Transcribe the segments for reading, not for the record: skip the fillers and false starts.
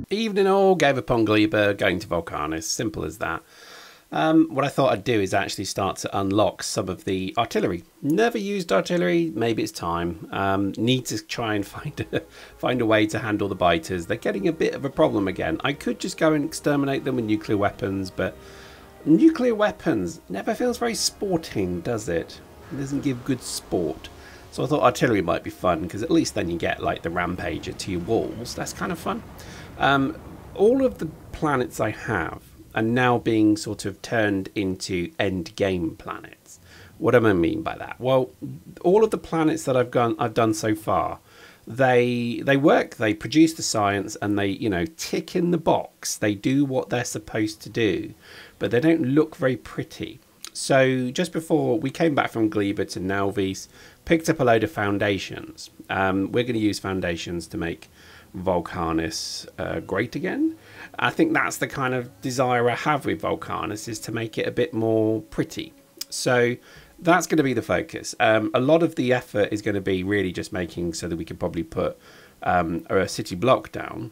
Evening all, gave up on Gleba, going to Vulcanus, simple as that. What I thought I'd do is actually start to unlock some of the artillery. Never used artillery, maybe it's time. Need to try and find a way to handle the biters. They're getting a bit of a problem again. I could just go and exterminate them with nuclear weapons, but nuclear weapons never feels very sporting, does it? It doesn't give good sport. So I thought artillery might be fun, because at least then you get like the rampager to your walls. That's kind of fun. All of the planets I have are now being sort of turned into end game planets. What do I mean by that? Well, all of the planets that I've done so far, they work, they produce the science, and they, you know, tick in the box. They do what they're supposed to do, but they don't look very pretty. So just before we came back from Gleba to Nauvis, picked up a load of foundations. We're going to use foundations to make Vulcanus great again. I think that's the kind of desire I have with Vulcanus, is to make it a bit more pretty. So that's going to be the focus. A lot of the effort is going to be really just making so that we could probably put a city block down.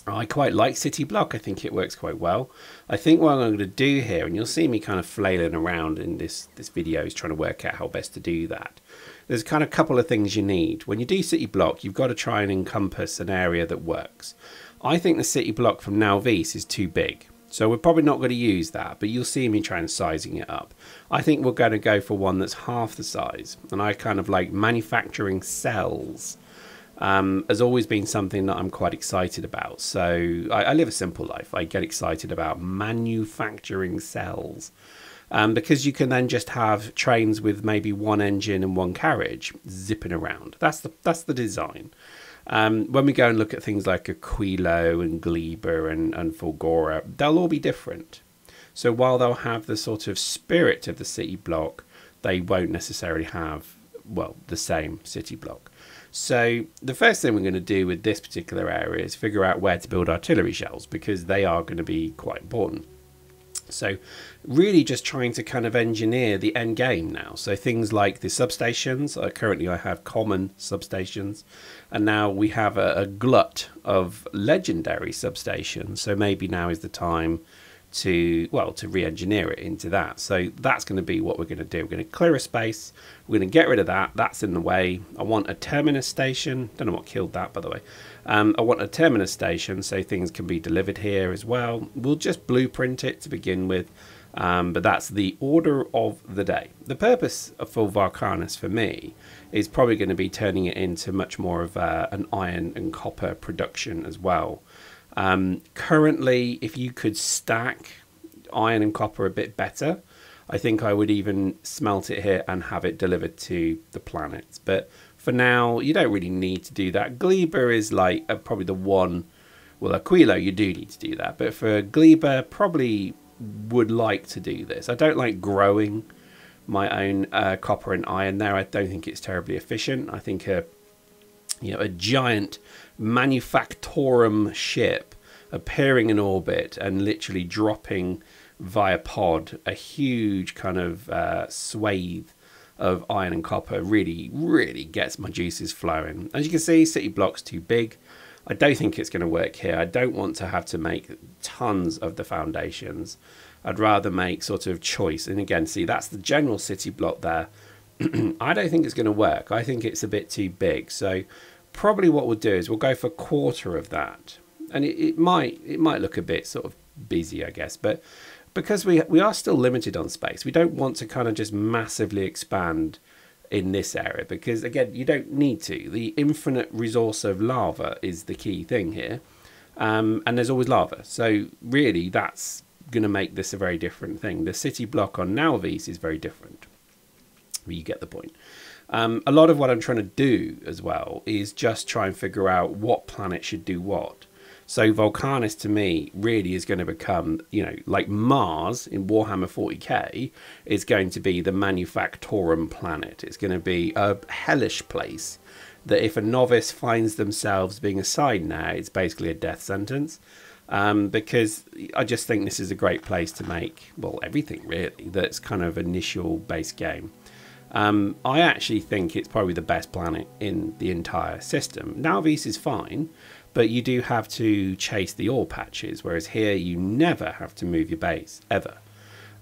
I quite like city block. I think it works quite well. I think what I'm going to do here, and you'll see me kind of flailing around in this video, is trying to work out how best to do that. There's kind of a couple of things you need. When you do city block, you've got to try and encompass an area that works. I think the city block from Nauvis is too big, so we're probably not going to use that, but you'll see me trying sizing it up. I think we're going to go for one that's half the size, and I kind of like manufacturing cells. Has always been something that I'm quite excited about. So I live a simple life. I get excited about manufacturing cells. Because you can then just have trains with maybe one engine and one carriage zipping around. That's the design. When we go and look at things like Aquilo and Gleba and Fulgora, they'll all be different. So while they'll have the sort of spirit of the city block, they won't necessarily have, well, the same city block. So the first thing we're going to do with this particular area is figure out where to build artillery shells, because they are going to be quite important. So really just trying to kind of engineer the end game now. So things like the substations, currently I have common substations, and now we have a glut of legendary substations. So maybe now is the time to, well, to re-engineer it into that. So that's going to be what we're going to do. We're going to clear a space. We're going to get rid of that. That's in the way. I want a terminus station. Don't know what killed that, by the way. I want a terminus station so things can be delivered here as well. We'll just blueprint it to begin with, but that's the order of the day. The purpose for Vulcanus for me is probably going to be turning it into much more of an iron and copper production as well. Currently, if you could stack iron and copper a bit better, I think I would even smelt it here and have it delivered to the planets. But for now, you don't really need to do that. Gleba is like probably the one, well, Aquilo, you do need to do that. But for Gleba, probably would like to do this. I don't like growing my own copper and iron there. I don't think it's terribly efficient. I think a giant manufactorum ship appearing in orbit and literally dropping via pod a huge kind of swathe of iron and copper really gets my juices flowing. As you can see, city block's too big. I don't think it's going to work here. I don't want to have to make tons of the foundations. I'd rather make sort of choice. And again, see, that's the general city block there. I don't think it's going to work. I think it's a bit too big. So probably what we'll do is we'll go for a quarter of that. And it might look a bit sort of busy, I guess. But because we are still limited on space, we don't want to kind of just massively expand in this area, because again, you don't need to. The infinite resource of lava is the key thing here, and there's always lava. So really, that's going to make this a very different thing. The city block on Nauvis is very different, but you get the point. A lot of what I'm trying to do as well is just try and figure out what planet should do what. So Vulcanus to me really is going to become, you know, like Mars in Warhammer 40k is going to be the manufactorum planet. It's going to be a hellish place that if a novice finds themselves being assigned now, it's basically a death sentence. Because I just think this is a great place to make, well, everything really, that's kind of initial base game. I actually think it's probably the best planet in the entire system. Nauvis is fine, but you do have to chase the ore patches, whereas here you never have to move your base, ever.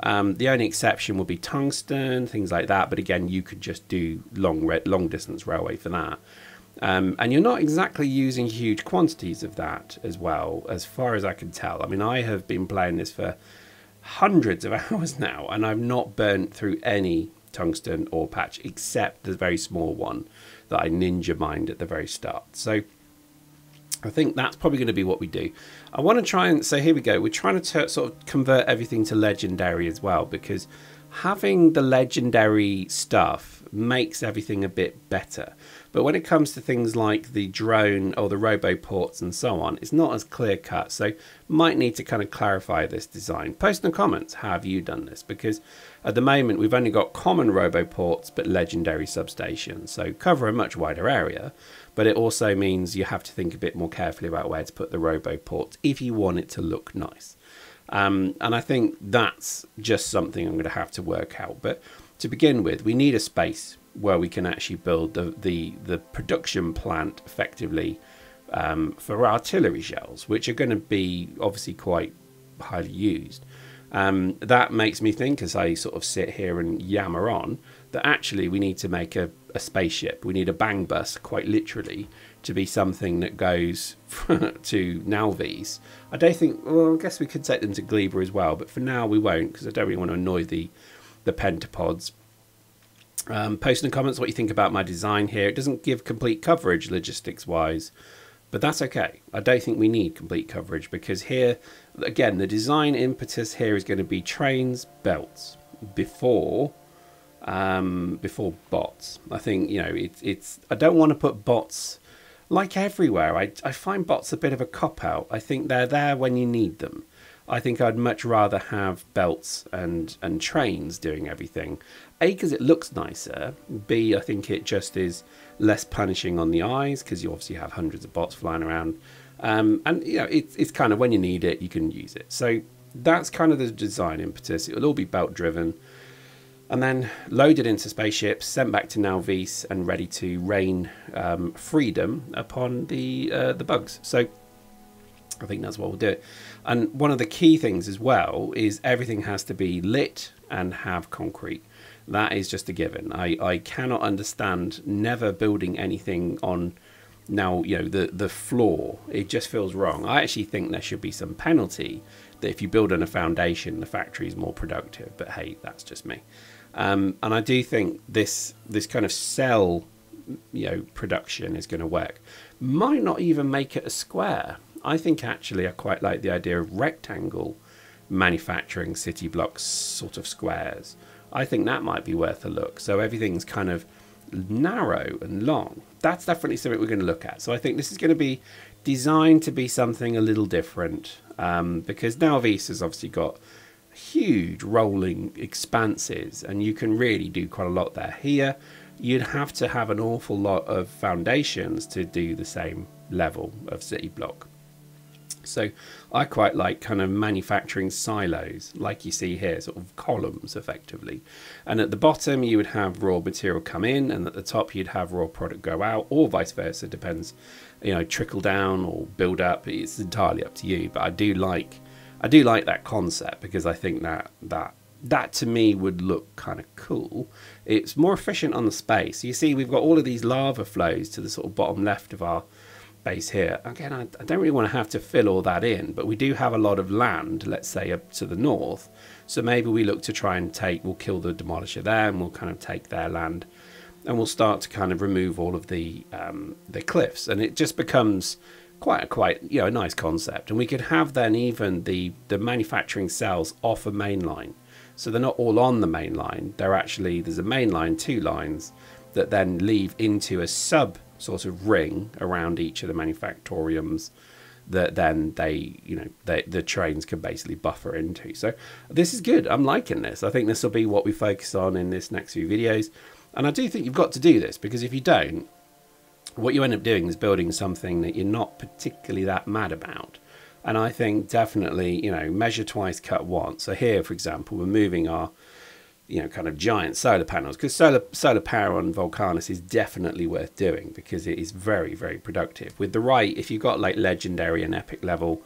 The only exception would be tungsten, things like that, but again, you could just do long distance railway for that. And you're not exactly using huge quantities of that as well, as far as I can tell. I mean, I have been playing this for hundreds of hours now, and I've not burnt through any tungsten ore patch, except the very small one that I ninja mined at the very start. So I think that's probably going to be what we do. I want to try and, so here we go, we're trying to sort of convert everything to legendary as well, because having the legendary stuff makes everything a bit better. But when it comes to things like the drone or the roboports and so on, it's not as clear cut. So might need to kind of clarify this design. Post in the comments, how have you done this? Because at the moment we've only got common roboports but legendary substations. So cover a much wider area, but it also means you have to think a bit more carefully about where to put the roboports if you want it to look nice. And I think that's just something I'm going to have to work out. But to begin with, we need a space where we can actually build the production plant effectively for artillery shells, which are going to be obviously quite highly used. That makes me think, as I sort of sit here and yammer on, that actually we need to make a spaceship. We need a bang bus, quite literally, to be something that goes to Nauvis. I don't think, well, I guess we could take them to Gleba as well, but for now we won't, because I don't really want to annoy the pentapods. Post in the comments what you think about my design here. It doesn't give complete coverage logistics wise, but that's okay. I don't think we need complete coverage, because here again the design impetus here is going to be trains, belts before bots. I think, you know, it's I don't want to put bots like everywhere. I find bots a bit of a cop-out. I think they're there when you need them. I think I'd much rather have belts and trains doing everything. A, because it looks nicer. B, I think it just is less punishing on the eyes, because you obviously have hundreds of bots flying around. And, you know, it's kind of when you need it, you can use it. So that's kind of the design impetus. It'll all be belt driven. And then loaded into spaceships, sent back to Nauvis, and ready to rain freedom upon the bugs. So I think that's what we'll do. And one of the key things as well is everything has to be lit and have concrete. That is just a given. I cannot understand never building anything on, now, you know, the floor. It just feels wrong. I actually think there should be some penalty that if you build on a foundation, the factory is more productive. But hey, that's just me. And I do think this kind of cell, you know, production is going to work. Might not even make it a square. I think actually I quite like the idea of rectangle manufacturing city blocks, sort of squares. I think that might be worth a look. So everything's kind of narrow and long. That's definitely something we're going to look at. So I think this is going to be designed to be something a little different, because Nauvis has obviously got huge rolling expanses and you can really do quite a lot there. Here you'd have to have an awful lot of foundations to do the same level of city block. So I quite like kind of manufacturing silos like you see here, sort of columns effectively. And at the bottom you would have raw material come in, and at the top you'd have raw product go out, or vice versa, depends, you know, trickle down or build up. It's entirely up to you, but I do like that concept, because I think that to me would look kind of cool. It's more efficient on the space. You see we've got all of these lava flows to the sort of bottom left of our base here. Again, I don't really want to have to fill all that in, but we do have a lot of land, let's say up to the north, so maybe we look to try and we'll kill the demolisher there and we'll kind of take their land, and we'll start to kind of remove all of the cliffs, and it just becomes quite you know, a nice concept. And we could have then even the manufacturing cells off a main line, so they're not all on the main line. They're actually, there's a main line, 2 lines that then leave into a sub sort of ring around each of the manufactoriums that then the trains can basically buffer into. So this is good. I'm liking this. I think this will be what we focus on in this next few videos, and I do think you've got to do this, because if you don't, what you end up doing is building something that you're not particularly that mad about. And I think definitely, you know, measure twice, cut once. So here, for example, we're moving our you know, kind of giant solar panels, because solar power on Vulcanus is definitely worth doing because it is very, very productive. With the right, if you've got like legendary and epic level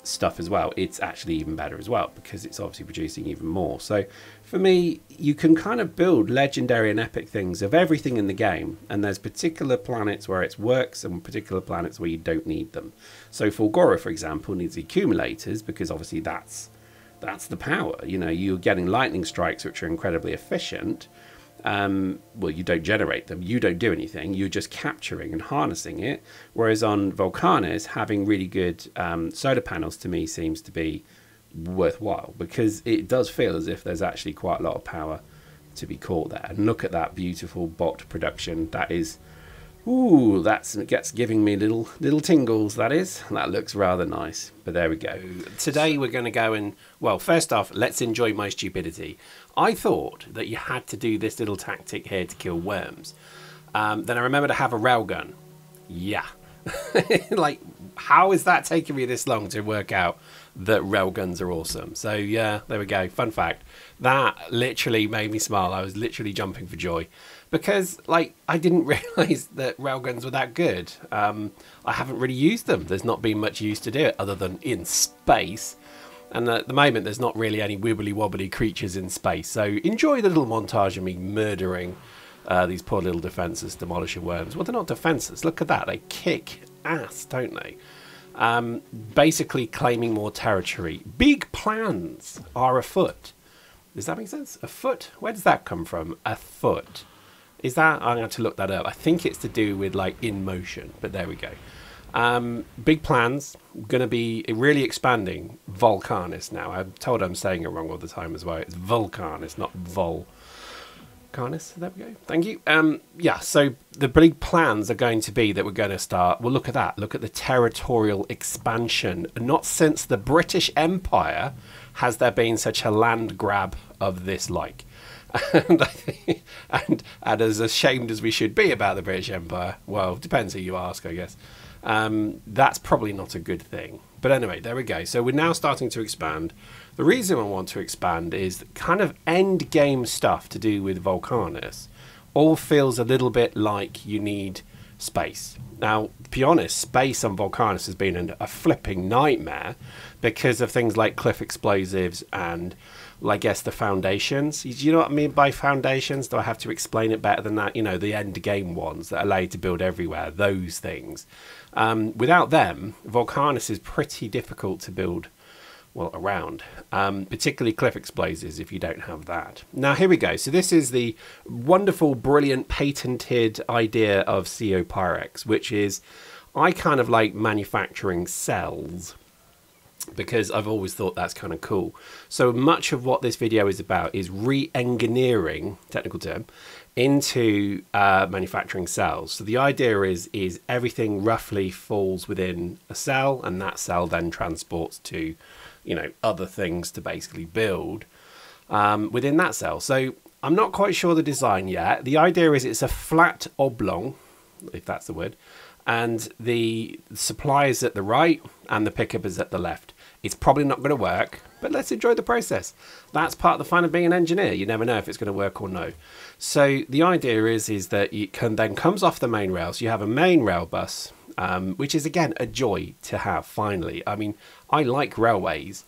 stuff as well, it's actually even better as well because it's obviously producing even more. So for me, you can kind of build legendary and epic things of everything in the game, and there's particular planets where it works and particular planets where you don't need them. So Fulgora, for example, needs accumulators because obviously that's the power. You know, you're getting lightning strikes which are incredibly efficient. Well, you don't generate them, you don't do anything, you're just capturing and harnessing it. Whereas on Vulcanus, having really good solar panels to me seems to be worthwhile because it does feel as if there's actually quite a lot of power to be caught there. And look at that beautiful bot production. That is, ooh, gets giving me little tingles. That looks rather nice. But there we go. Today we're going to go and, well, first off, let's enjoy my stupidity. I thought that you had to do this little tactic here to kill worms. Then I remember to have a railgun. Yeah. Like, how is that taking me this long to work out that railguns are awesome? So yeah, there we go. Fun fact. That literally made me smile. I was literally jumping for joy because, like, I didn't realise that railguns were that good. I haven't really used them. There's not been much use to do it other than in space. And at the moment, there's not really any wibbly-wobbly creatures in space. So enjoy the little montage of me murdering these poor little defenseless demolisher worms. Well, they're not defenseless. Look at that. They kick ass, don't they? Basically claiming more territory. Big plans are afoot. Does that make sense? Afoot? Where does that come from? Afoot. Is that? I'm going to look that up. I think it's to do with like in motion, but there we go. Big plans. Going to be really expanding Vulcanus now. I'm told I'm saying it wrong all the time as well. It's Vulcanus, not Vulcanus. There we go. Thank you. Yeah, so the big plans are going to be that we're going to start. Well, look at that. Look at the territorial expansion. Not since the British Empire has there been such a land grab of this like. And as ashamed as we should be about the British Empire, well, depends who you ask, I guess. That's probably not a good thing. But anyway, there we go. So we're now starting to expand. The reason I want to expand is kind of end game stuff to do with Vulcanus all feels a little bit like you need space. Now, to be honest, space on Vulcanus has been a flipping nightmare because of things like cliff explosives and, well, I guess the foundations. Do you know what I mean by foundations? Do I have to explain it better than that? You know, the end game ones that allow you to build everywhere, those things. Without them, Vulcanus is pretty difficult to build, well, around, particularly cliff explosives if you don't have that. Now, here we go. So this is the wonderful, brilliant, patented idea of CO Pyrex, which is I kind of like manufacturing cells because I've always thought that's kind of cool. So much of what this video is about is re-engineering, technical term, into manufacturing cells. So the idea is everything roughly falls within a cell, and that cell then transports to, you know, other things to basically build within that cell. So I'm not quite sure the design yet. The idea is it's a flat oblong, if that's the word, and the supply is at the right and the pickup is at the left. It's probably not going to work, but let's enjoy the process. That's part of the fun of being an engineer. You never know if it's going to work or no. So the idea is that it then comes off the main rail. So you have a main rail bus, which is, again, a joy to have, finally. I mean, I like railways,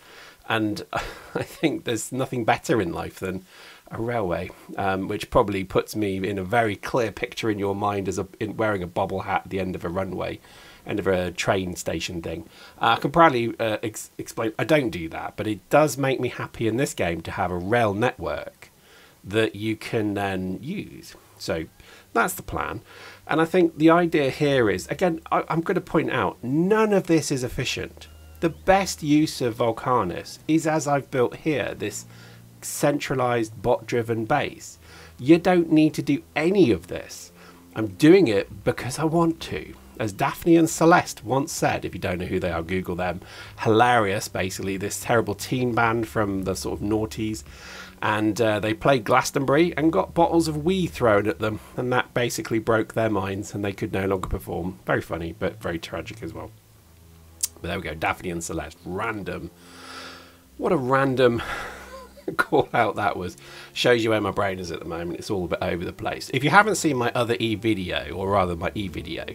and I think there's nothing better in life than a railway, which probably puts me in a very clear picture in your mind as wearing a bobble hat at the end of a runway, end of a train station thing. I can proudly explain, I don't do that, but it does make me happy in this game to have a rail network that you can then use. So that's the plan. And I think the idea here is, again, I'm going to point out, none of this is efficient. The best use of Vulcanus is as I've built here, this centralized bot-driven base. You don't need to do any of this. I'm doing it because I want to. As Daphne and Celeste once said, if you don't know who they are, Google them. Hilarious, basically, this terrible teen band from the sort of noughties. And they played Glastonbury and got bottles of wee thrown at them. And that basically broke their minds and they could no longer perform. Very funny, but very tragic as well. But there we go, Daphne and Celeste. Random. What a random call out that was, shows you where my brain is at the moment. It's all a bit over the place. If you haven't seen my other e-video, or rather my e-video,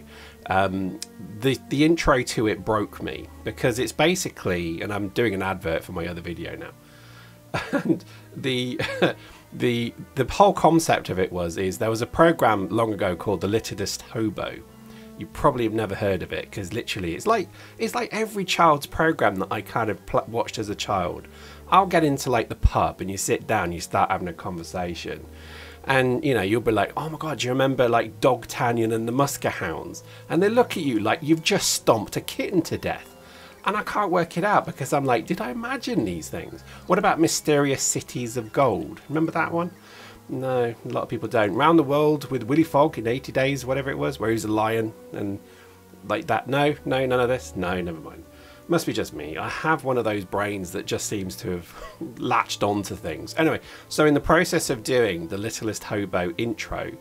the intro to it broke me, because it's basically, and I'm doing an advert for my other video now, and the whole concept of it is there was a program long ago called the Littlest Hobo. You probably have never heard of it, because literally it's like every child's program that I kind of watched as a child. I'll get into like the pub and you sit down, you start having a conversation, and you know, you'll be like, oh my god, do you remember like Dogtanion and the Musker Hounds? And they look at you like you've just stomped a kitten to death. And I can't work it out, because I'm like, did I imagine these things? What about Mysterious Cities of Gold? Remember that one? No, a lot of people don't. Round the World with Willy Fogg in 80 Days, whatever it was, where he was a lion and like that. No, none of this. No, never mind. Must be just me. I have one of those brains that just seems to have latched onto things. Anyway, so in the process of doing the Littlest Hobo intro,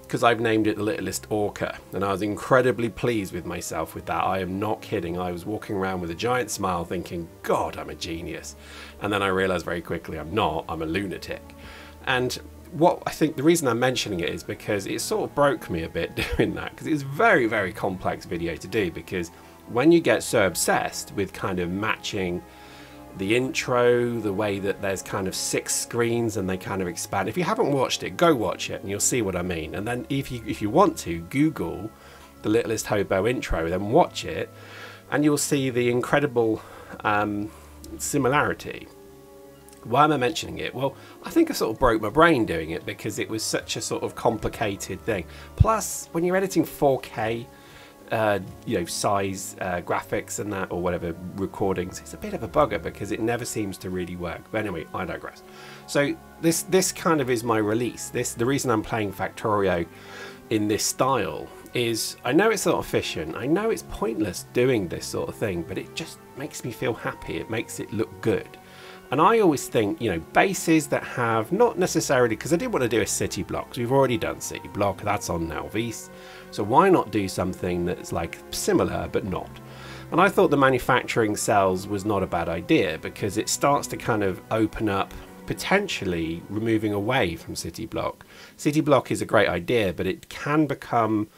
because I've named it the Littlest Orca, and I was incredibly pleased with myself with that. I am not kidding. I was walking around with a giant smile thinking, God, I'm a genius. And then I realised very quickly I'm not. I'm a lunatic. And what I think the reason I'm mentioning it is because it sort of broke me a bit doing that, because it's a very, very complex video to do, because when you get so obsessed with kind of matching the intro, the way that there's kind of 6 screens and they kind of expand. If you haven't watched it, go watch it and you'll see what I mean. And then if you want to, Google the Littlest Hobo intro, then watch it, and you'll see the incredible similarity. Why am I mentioning it? Well, I think I sort of broke my brain doing it, because it was such a sort of complicated thing. Plus, when you're editing 4K, you know, size graphics and that, or whatever, recordings, it's a bit of a bugger, because it never seems to really work. But anyway, I digress. So this kind of is my release. The reason I'm playing Factorio in this style is, I know it's not efficient, I know it's pointless doing this sort of thing, but it just makes me feel happy. It makes it look good. And I always think, you know, bases that have not necessarily, because I didn't want to do a city block, because we've already done city block, that's on Nauvis. So why not do something that's like similar but not? And I thought the manufacturing cells was not a bad idea, because it starts to kind of open up, potentially removing away from city block. City block is a great idea, but it can become,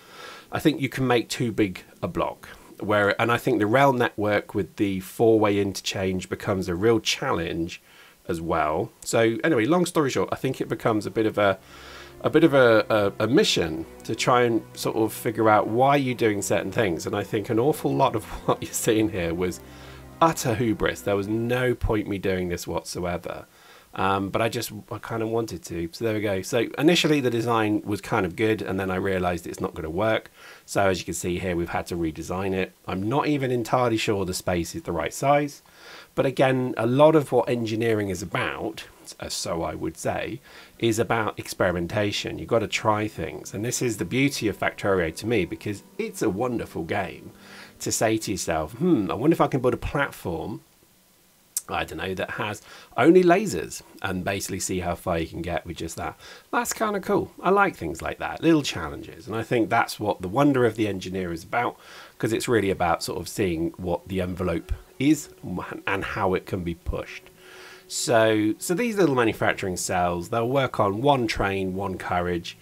I think you can make too big a block. And I think the rail network with the 4-way interchange becomes a real challenge as well. So anyway, long story short, I think it becomes a bit of a mission to try and sort of figure out why you're doing certain things. And I think an awful lot of what you're seeing here was utter hubris. There was no point me doing this whatsoever. But I kind of wanted to, so there we go. So initially the design was kind of good, and then I realized it's not going to work. So as you can see here, we've had to redesign it. I'm not even entirely sure the space is the right size, but again, a lot of what engineering is about, so I would say, is about experimentation. You've got to try things, and this is the beauty of Factorio to me, because it's a wonderful game to say to yourself, I wonder if I can build a platform, I don't know, that has only lasers, and basically see how far you can get with just that. That's kind of cool. I like things like that, little challenges, and I think that's what the wonder of the engineer is about, because it's really about sort of seeing what the envelope is and how it can be pushed. So these little manufacturing cells, they'll work on one train, one carriage,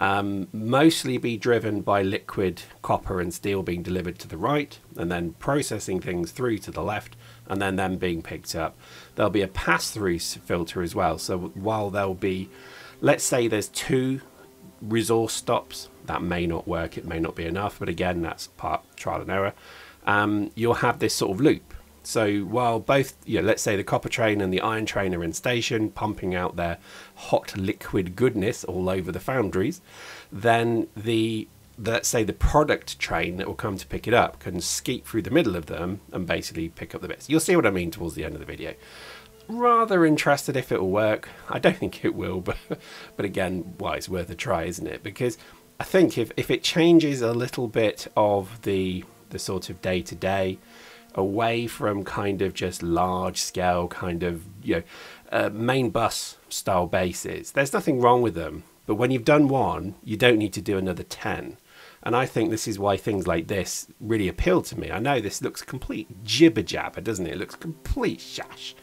mostly be driven by liquid copper and steel being delivered to the right, and then processing things through to the left, and then them being picked up. There'll be a pass-through filter as well. So while there'll be, let's say there's 2 resource stops, that may not work, it may not be enough, but again, that's part trial and error. You'll have this sort of loop. So while both, let's say the copper train and the iron train are in station, pumping out their hot liquid goodness all over the foundries, then let's say the product train that will come to pick it up can skeet through the middle of them and basically pick up the bits. You'll see what I mean towards the end of the video. Rather interested if it will work. I don't think it will, but again, well, it's worth a try, isn't it? Because I think if it changes a little bit of the sort of day-to-day, away from kind of just large scale kind of main bus style bases, there's nothing wrong with them, but when you've done one, you don't need to do another 10. And I think this is why things like this really appeal to me. I know this looks complete jibber jabber, doesn't it? It looks complete shash,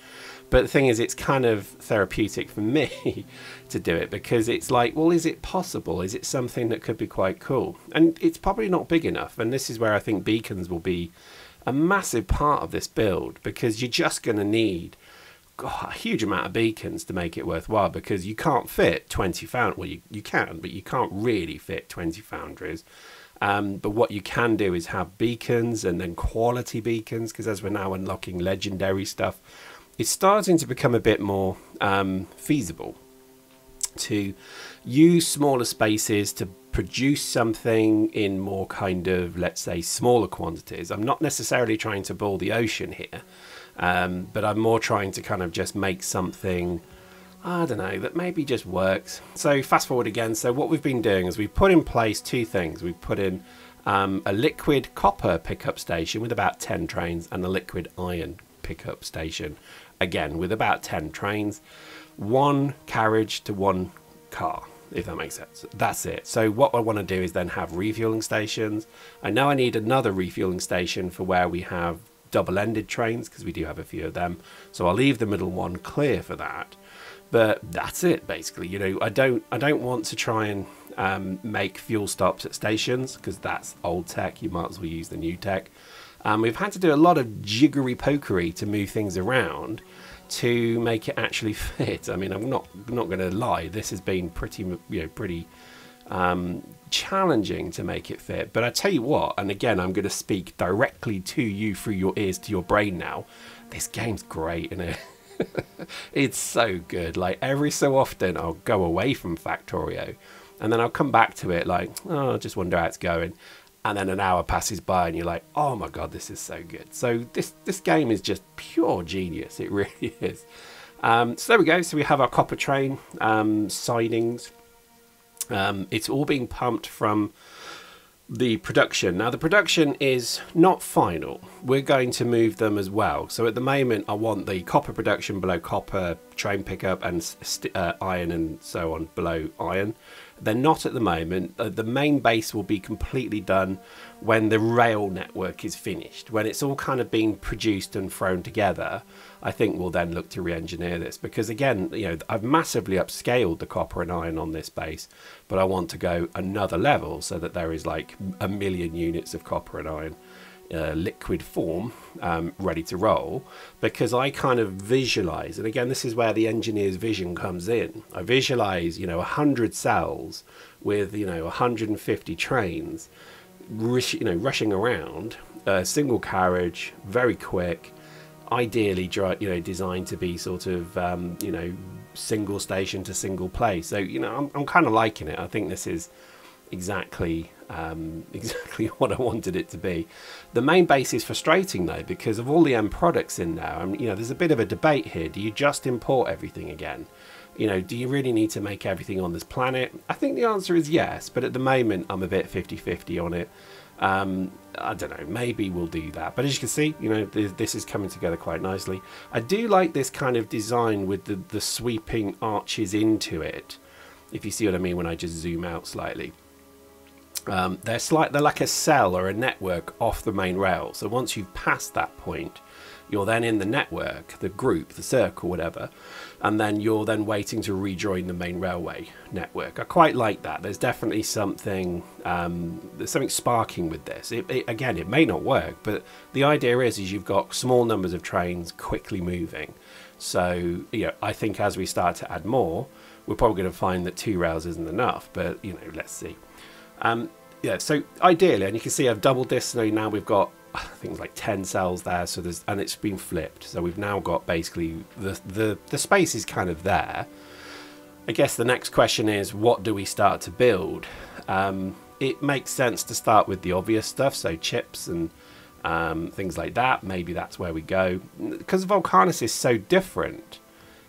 But the thing is, it's kind of therapeutic for me to do it, because it's like, well, is it possible? Is it something that could be quite cool? And it's probably not big enough. And this is where I think beacons will be a massive part of this build, because you're just going to need a huge amount of beacons to make it worthwhile, because you can't fit 20 foundries. Well, you can, but you can't really fit 20 foundries. But what you can do is have beacons, and then quality beacons, because as we're now unlocking legendary stuff, it's starting to become a bit more feasible to use smaller spaces to produce something in more kind of, let's say, smaller quantities. I'm not necessarily trying to boil the ocean here, but I'm more trying to kind of just make something, I don't know, that maybe just works. So fast forward again. So what we've been doing is we've put in place two things. We've put in a liquid copper pickup station with about 10 trains, and a liquid iron pickup station, again with about 10 trains. One carriage to one car, if that makes sense. That's it. So what I want to do is then have refueling stations. I know I need another refueling station for where we have double-ended trains, because we do have a few of them. So I'll leave the middle one clear for that. But that's it, basically. You know, I don't want to try and make fuel stops at stations, because that's old tech. You might as well use the new tech. We've had to do a lot of jiggery pokery to move things around to make it actually fit. I mean, I'm not going to lie. This has been pretty challenging to make it fit. But I tell you what, and again, I'm going to speak directly to you through your ears to your brain now. This game's great, isn't it? It's so good. Like, every so often I'll go away from Factorio, and then I'll come back to it like, oh, I just wonder how it's going. And then an hour passes by and you're like, oh my god, this is so good. So this game is just pure genius. It really is. So there we go. So we have our copper train sidings. It's all being pumped from the production. Now the production is not final. We're going to move them as well. So at the moment I want the copper production below copper, train pickup, and iron and so on below iron. They're not at the moment. The main base will be completely done when the rail network is finished. When it's all kind of been produced and thrown together, I think we'll then look to re-engineer this, because again, you know, I've massively upscaled the copper and iron on this base, but I want to go another level so that there is like 1 million units of copper and iron liquid form ready to roll, because I kind of visualize, and again, this is where the engineer's vision comes in. I visualize, you know, 100 cells with, you know, 150 trains, rushing around, single carriage, very quick, ideally, you know, designed to be sort of, you know, single station to single place. So, you know, I'm kind of liking it. I think this is exactly what I wanted it to be. The main base is frustrating though, because of all the end products in there. And you know, there's a bit of a debate here. Do you just import everything again? You know, do you really need to make everything on this planet? I think the answer is yes, but at the moment I'm a bit 50-50 on it. I don't know, maybe we'll do that, but as you can see, you know, this is coming together quite nicely. I do like this kind of design with the sweeping arches into it, if you see what I mean when I just zoom out slightly. They're like a cell or a network off the main rail. So once you've passed that point, you're then in the network, the group, the circle, whatever, and then you're then waiting to rejoin the main railway network. I quite like that. There's definitely something, there's something sparking with this. Again, it may not work, but the idea is you've got small numbers of trains quickly moving. So, you know, I think as we start to add more, we're probably going to find that 2 rails isn't enough, but you know, let's see. Yeah, so ideally, and you can see I've doubled this, so now we've got, I think it's like 10 cells there, so there's, and it's been flipped, so we've now got basically the space is kind of there. I guess the next question is, what do we start to build? It makes sense to start with the obvious stuff, so chips and things like that. Maybe that's where we go, because Vulcanus is so different.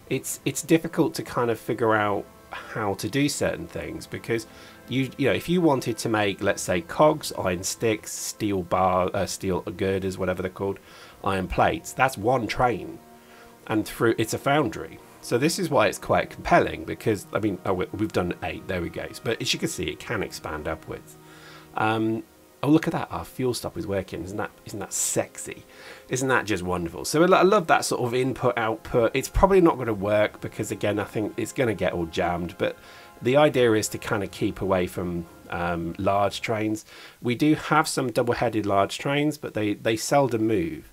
It's difficult to kind of figure out how to do certain things, because you know, if you wanted to make, let's say, cogs, iron sticks, steel girders, whatever they're called, iron plates, that's one train, and through it's a foundry. So this is why it's quite compelling, because I mean, oh, we've done 8, there we go. But as you can see, it can expand upwards. I Oh, look at that, our fuel stop is working. Isn't that sexy? Isn't that just wonderful? So I love that sort of input output. It's probably not going to work because, again, I think it's going to get all jammed, but the idea is to kind of keep away from large trains. We do have some double-headed large trains, but they seldom move.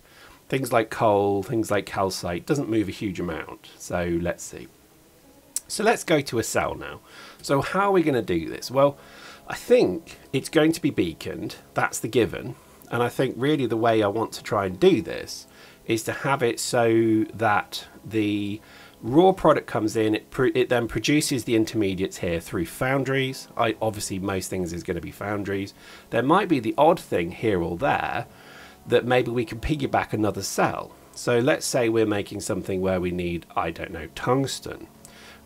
Things like coal, things like calcite, doesn't move a huge amount. So let's see. So let's go to a cell now. So how are we going to do this? Well, I think it's going to be beaconed. That's the given. And I think really the way I want to try and do this is to have it so that the raw product comes in, it then produces the intermediates here through foundries. Obviously, most things is going to be foundries. There might be the odd thing here or there that maybe we can piggyback another cell. So let's say we're making something where we need, I don't know, tungsten.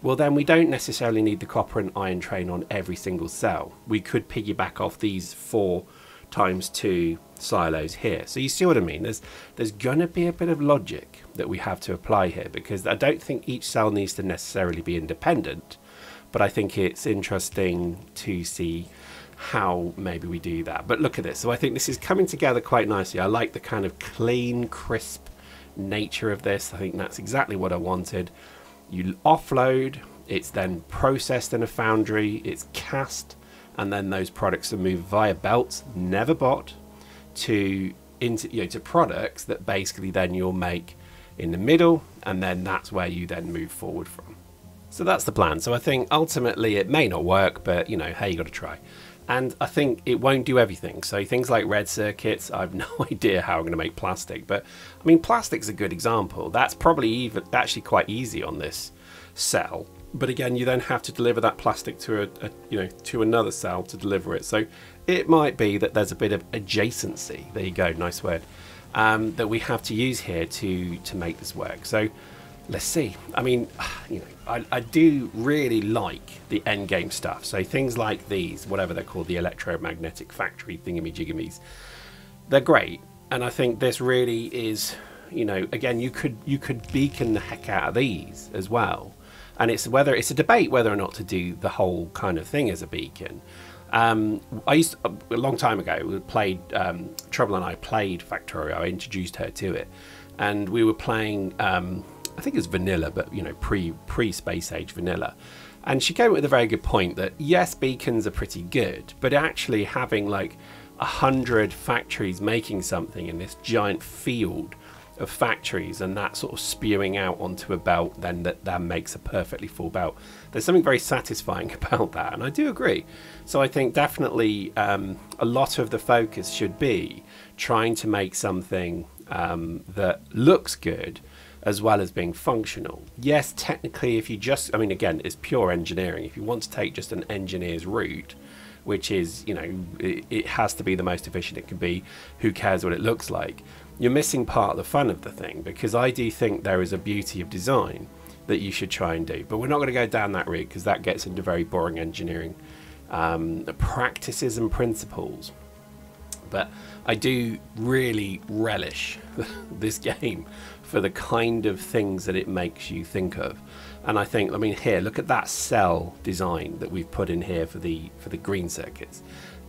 Well, then we don't necessarily need the copper and iron train on every single cell. We could piggyback off these 4x2 silos here. So you see what I mean? There's going to be a bit of logic that we have to apply here, because I don't think each cell needs to necessarily be independent, but I think it's interesting to see how maybe we do that. But look at this. So I think this is coming together quite nicely. I like the kind of clean, crisp nature of this. I think that's exactly what I wanted. You offload, it's then processed in a foundry, it's cast, and then those products are moved via belts, never bot, to products that basically then you'll make in the middle, and then that's where you then move forward from. So that's the plan. So I think ultimately it may not work, but you know, hey, you got to try. And I think it won't do everything. So things like red circuits, I have no idea how I'm going to make plastic. But I mean, plastic's a good example. That's probably actually quite easy on this cell. But again, you then have to deliver that plastic to to another cell to deliver it. So it might be that there's a bit of adjacency. There you go, nice word. That we have to use here to make this work. So let's see. I mean, I do really like the end game stuff. So things like these, whatever they're called, the electromagnetic factory thingamajiggamies, they're great. And I think this really is, again, you could beacon the heck out of these as well. And it's a debate whether or not to do the whole kind of thing as a beacon. A long time ago, we played, Trouble and I played Factorio. I introduced her to it, and we were playing, I think it's vanilla, but pre space age vanilla. And she came up with a very good point that yes, beacons are pretty good, but actually having like 100 factories making something in this giant field of factories, and that sort of spewing out onto a belt, then that makes a perfectly full belt. There's something very satisfying about that, and I do agree. So I think definitely a lot of the focus should be trying to make something that looks good as well as being functional. Yes, technically, if you just, again, it's pure engineering. If you want to take just an engineer's route, which is, it has to be the most efficient it can be, who cares what it looks like, you're missing part of the fun of the thing, because I do think there is a beauty of design that you should try and do. But we're not going to go down that route, because that gets into very boring engineering practices and principles. But I do really relish this game for the kind of things that it makes you think of. And I think, here, look at that cell design that we've put in here for the green circuits.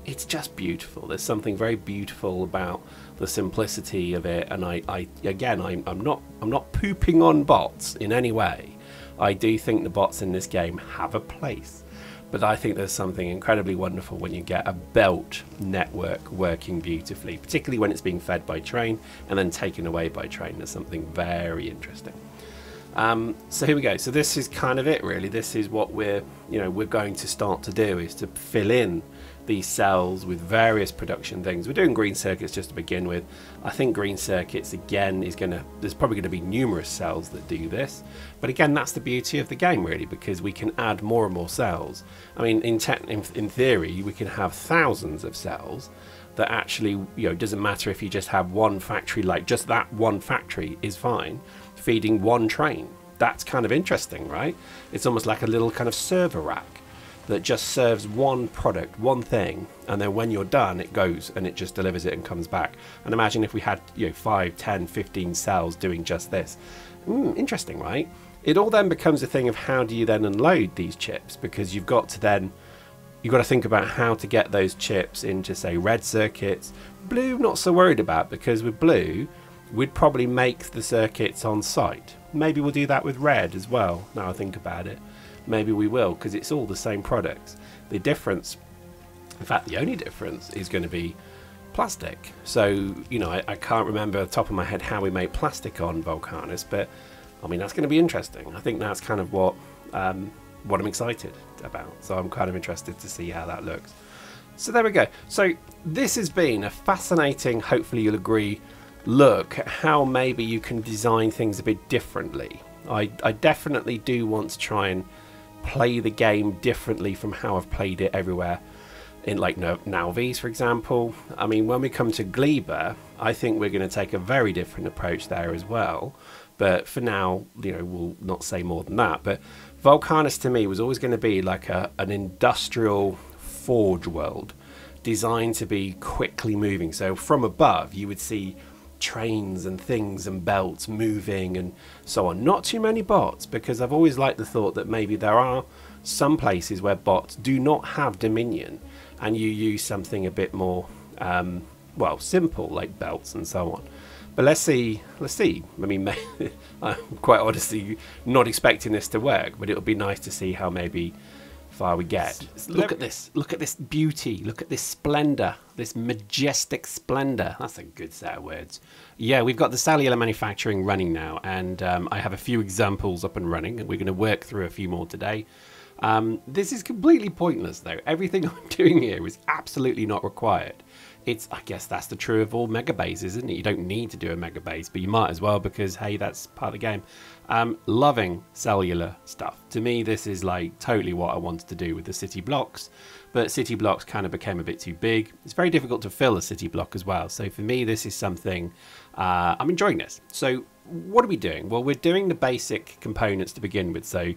It's just beautiful. There's something very beautiful about the simplicity of it. And I'm not pooping on bots in any way. I do think the bots in this game have a place. But I think there's something incredibly wonderful when you get a belt network working beautifully, particularly when it's being fed by train and then taken away by train. There's something very interesting. So here we go. So this is kind of it, really. This is what we're going to start to do, is to fill in these cells with various production things. We're doing green circuits just to begin with. I think green circuits, again, there's probably going to be numerous cells that do this. But again, that's the beauty of the game, really, because we can add more and more cells. In theory, we can have thousands of cells that actually, doesn't matter if you just have one factory, like just that one factory is fine, feeding one train. That's kind of interesting, right? It's almost like a little kind of server rack that just serves one product, one thing, and then when you're done, it goes and it just delivers it and comes back. And imagine if we had 5, 10, 15 cells doing just this. Interesting, right? It all then becomes a thing of how do you then unload these chips, because you've got to then you've got to think about how to get those chips into, say, red circuits. Blue, not so worried about, because with blue, we'd probably make the circuits on site. Maybe we'll do that with red as well, now I think about it. Maybe we will, because it's all the same products. The difference, in fact, the only difference is going to be plastic. So, you know, I can't remember off the top of my head how we make plastic on Vulcanus, but I mean, that's going to be interesting. I think that's kind of what I'm excited about. So I'm kind of interested to see how that looks. So there we go. So this has been a fascinating, hopefully you'll agree, look at how maybe you can design things a bit differently. I definitely do want to try and play the game differently from how I've played it everywhere. In like Nauvis, for example. I mean, when we come to Gleba, I think we're going to take a very different approach there as well. But for now, you know, we'll not say more than that. But Vulcanus to me was always going to be like an industrial forge world designed to be quickly moving. So from above, you would see trains and things and belts moving and so on. Not too many bots, because I've always liked the thought that maybe there are some places where bots do not have dominion, and you use something a bit more well, simple, like belts and so on. But let's see. I mean, I'm quite honestly not expecting this to work, but it'll be nice to see how maybe far we get. Look at this beauty, look at this splendor, this majestic splendor. That's a good set of words. Yeah, we've got the cellular manufacturing running now, and I have a few examples up and running, and we're going to work through a few more today. This is completely pointless though. Everything I'm doing here is absolutely not required. I guess that's the true of all mega bases, isn't it? You don't need to do a mega base, but you might as well, because hey, that's part of the game. Loving cellular stuff. To me, this is like totally what I wanted to do with the city blocks, but city blocks kind of became a bit too big. It's very difficult to fill a city block as well. So for me, this is something, I'm enjoying this. So what are we doing? Well, we're doing the basic components to begin with. So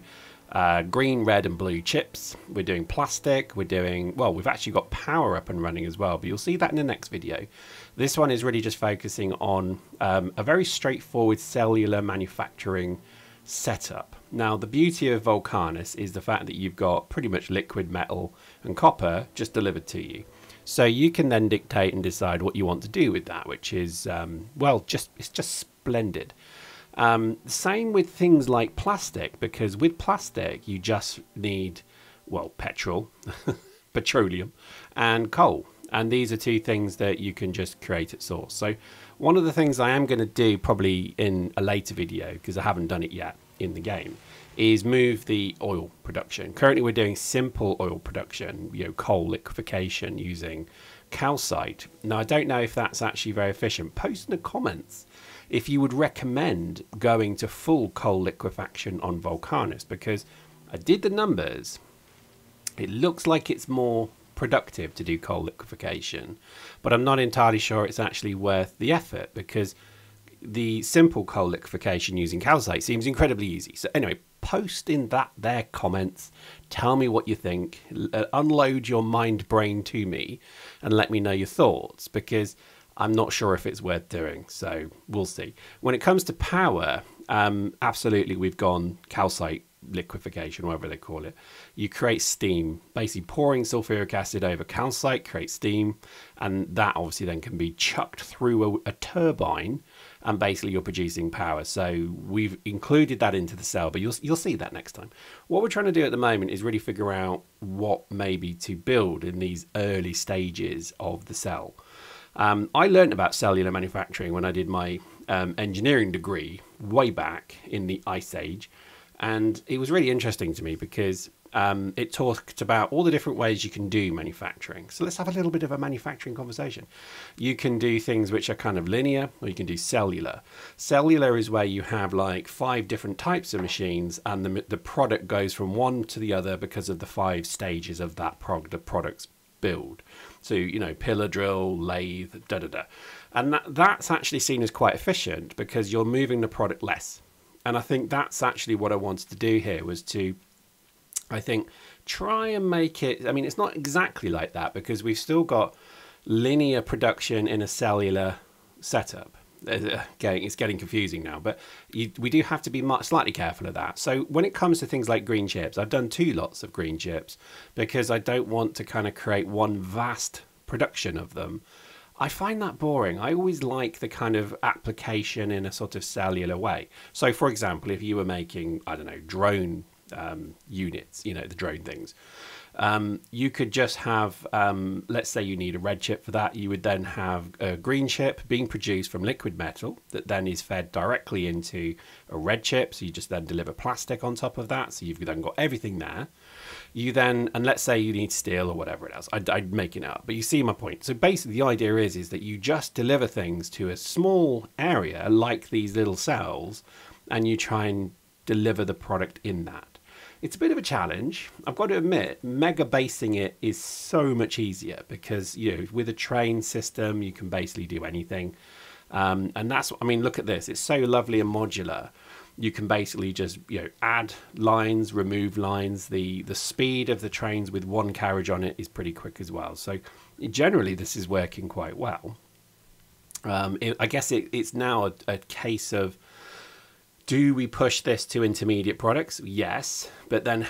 green, red and blue chips. We're doing plastic. We're doing, well, we've actually got power up and running as well, but you'll see that in the next video. This one is really just focusing on a very straightforward cellular manufacturing setup. Now, the beauty of Vulcanus is the fact that you've got pretty much liquid metal and copper just delivered to you. So you can then dictate and decide what you want to do with that, which is, well, it's just splendid. Same with things like plastic, because with plastic you just need, well, petrol, petroleum and coal, and these are two things that you can just create at source. So one of the things I am going to do probably in a later video, because I haven't done it yet in the game, is move the oil production. Currently we're doing simple oil production, you know, coal liquefaction using calcite. Now I don't know if that's actually very efficient. Post in the comments if you would recommend going to full coal liquefaction on Vulcanus, because I did the numbers. It looks like it's more productive to do coal liquefaction, but I'm not entirely sure it's actually worth the effort, because the simple coal liquefaction using calcite seems incredibly easy. So anyway, post in their comments, tell me what you think, unload your mind brain to me and let me know your thoughts, because I'm not sure if it's worth doing, so we'll see. When it comes to power, absolutely we've gone calcite liquefaction, whatever they call it. You create steam, basically pouring sulfuric acid over calcite, create steam, and that obviously then can be chucked through a turbine, and basically you're producing power. So we've included that into the cell, but you'll see that next time. What we're trying to do at the moment is really figure out what maybe to build in these early stages of the cell. I learned about cellular manufacturing when I did my engineering degree way back in the Ice Age, and it was really interesting to me because it talked about all the different ways you can do manufacturing. So let's have a little bit of a manufacturing conversation. You can do things which are kind of linear, or you can do cellular. Cellular is where you have like 5 different types of machines, and the product goes from one to the other because of the 5 stages of that the product's build. So, you know, pillar drill, lathe, and that's actually seen as quite efficient because you're moving the product less. And I think that's actually what I wanted to do here, was to, I think, try and make it, I mean, it's not exactly like that because we've still got linear production in a cellular setup. it's getting confusing now, but we do have to be slightly careful of that. So when it comes to things like green chips, I've done 2 lots of green chips because I don't want to kind of create one vast production of them. I find that boring. I always like the kind of application in a sort of cellular way. So for example, if you were making, I don't know, drone units, you know, the drone things, you could just have, let's say you need a red chip for that. You would then have a green chip being produced from liquid metal that then is fed directly into a red chip. So you just then deliver plastic on top of that. So you've then got everything there. You then, and let's say you need steel or whatever else. I'd make it up, but you see my point. So basically the idea is that you just deliver things to a small area like these little cells, and you try and deliver the product in that. It's a bit of a challenge. I've got to admit, mega basing it is so much easier because, you know, with a train system, you can basically do anything. And that's, I mean, look at this. It's so lovely and modular. You can basically just, you know, add lines, remove lines. The speed of the trains with one carriage on it is pretty quick as well. So generally, this is working quite well. I guess it's now a case of, do we push this to intermediate products? Yes, but then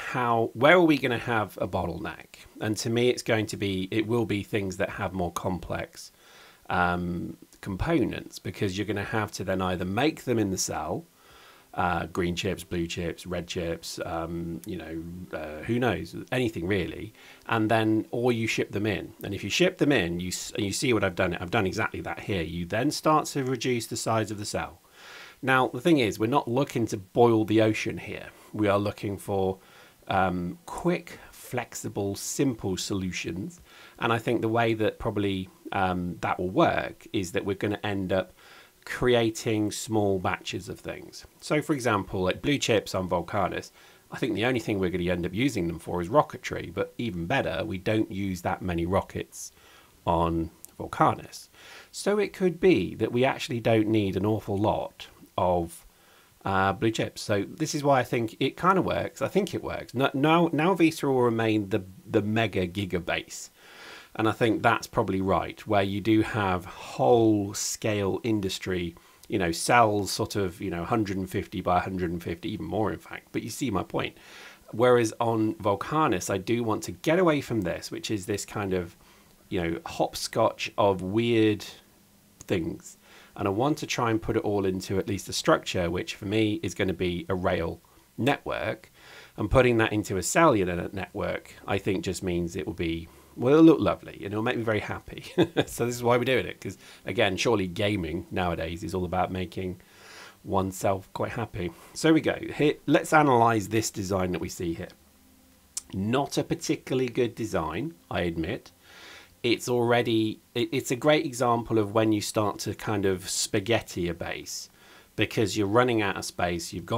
where are we going to have a bottleneck? And to me, it will be things that have more complex components, because you're going to have to then either make them in the cell, green chips, blue chips, red chips, you know, who knows, anything really, and then, or you ship them in. And if you ship them in, you see what I've done exactly that here. You then start to reduce the size of the cell. Now, the thing is, we're not looking to boil the ocean here. We are looking for quick, flexible, simple solutions. And I think the way that probably that will work is that we're going to end up creating small batches of things. So, for example, like blue chips on Vulcanus, I think the only thing we're going to end up using them for is rocketry. But even better, we don't use that many rockets on Vulcanus. So it could be that we actually don't need an awful lot of blue chips. So this is why I think it kind of works. I think it works. Nauvis will remain the mega giga base. And I think that's probably right, where you do have whole scale industry, you know, cells sort of, you know, 150 by 150, even more in fact. But you see my point. Whereas on Vulcanus, I do want to get away from this, which is this kind of, you know, hopscotch of weird things. And I want to try and put it all into at least a structure, which for me is going to be a rail network. And putting that into a cellular network, I think just means it will be, well, it'll look lovely and it'll make me very happy. So this is why we're doing it. Because again, surely gaming nowadays is all about making oneself quite happy. So here we go. Here, let's analyze this design that we see here. Not a particularly good design, I admit. It's a great example of when you start to kind of spaghetti a base, because you're running out of space. You've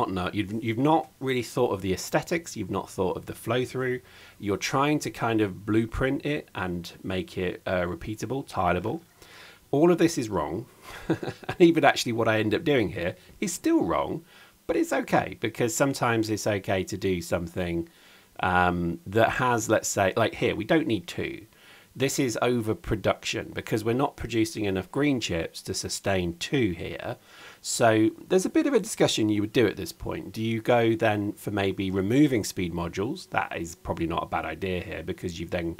not really thought of the aesthetics. You've not thought of the flow through. You're trying to kind of blueprint it and make it repeatable, tileable. All of this is wrong. And even actually what I end up doing here is still wrong, but it's okay, because sometimes it's okay to do something that has, let's say, like here, we don't need 2. This is overproduction because we're not producing enough green chips to sustain 2 here. So there's a bit of a discussion you would do at this point. Do you go then for maybe removing speed modules? That is probably not a bad idea here, because you don't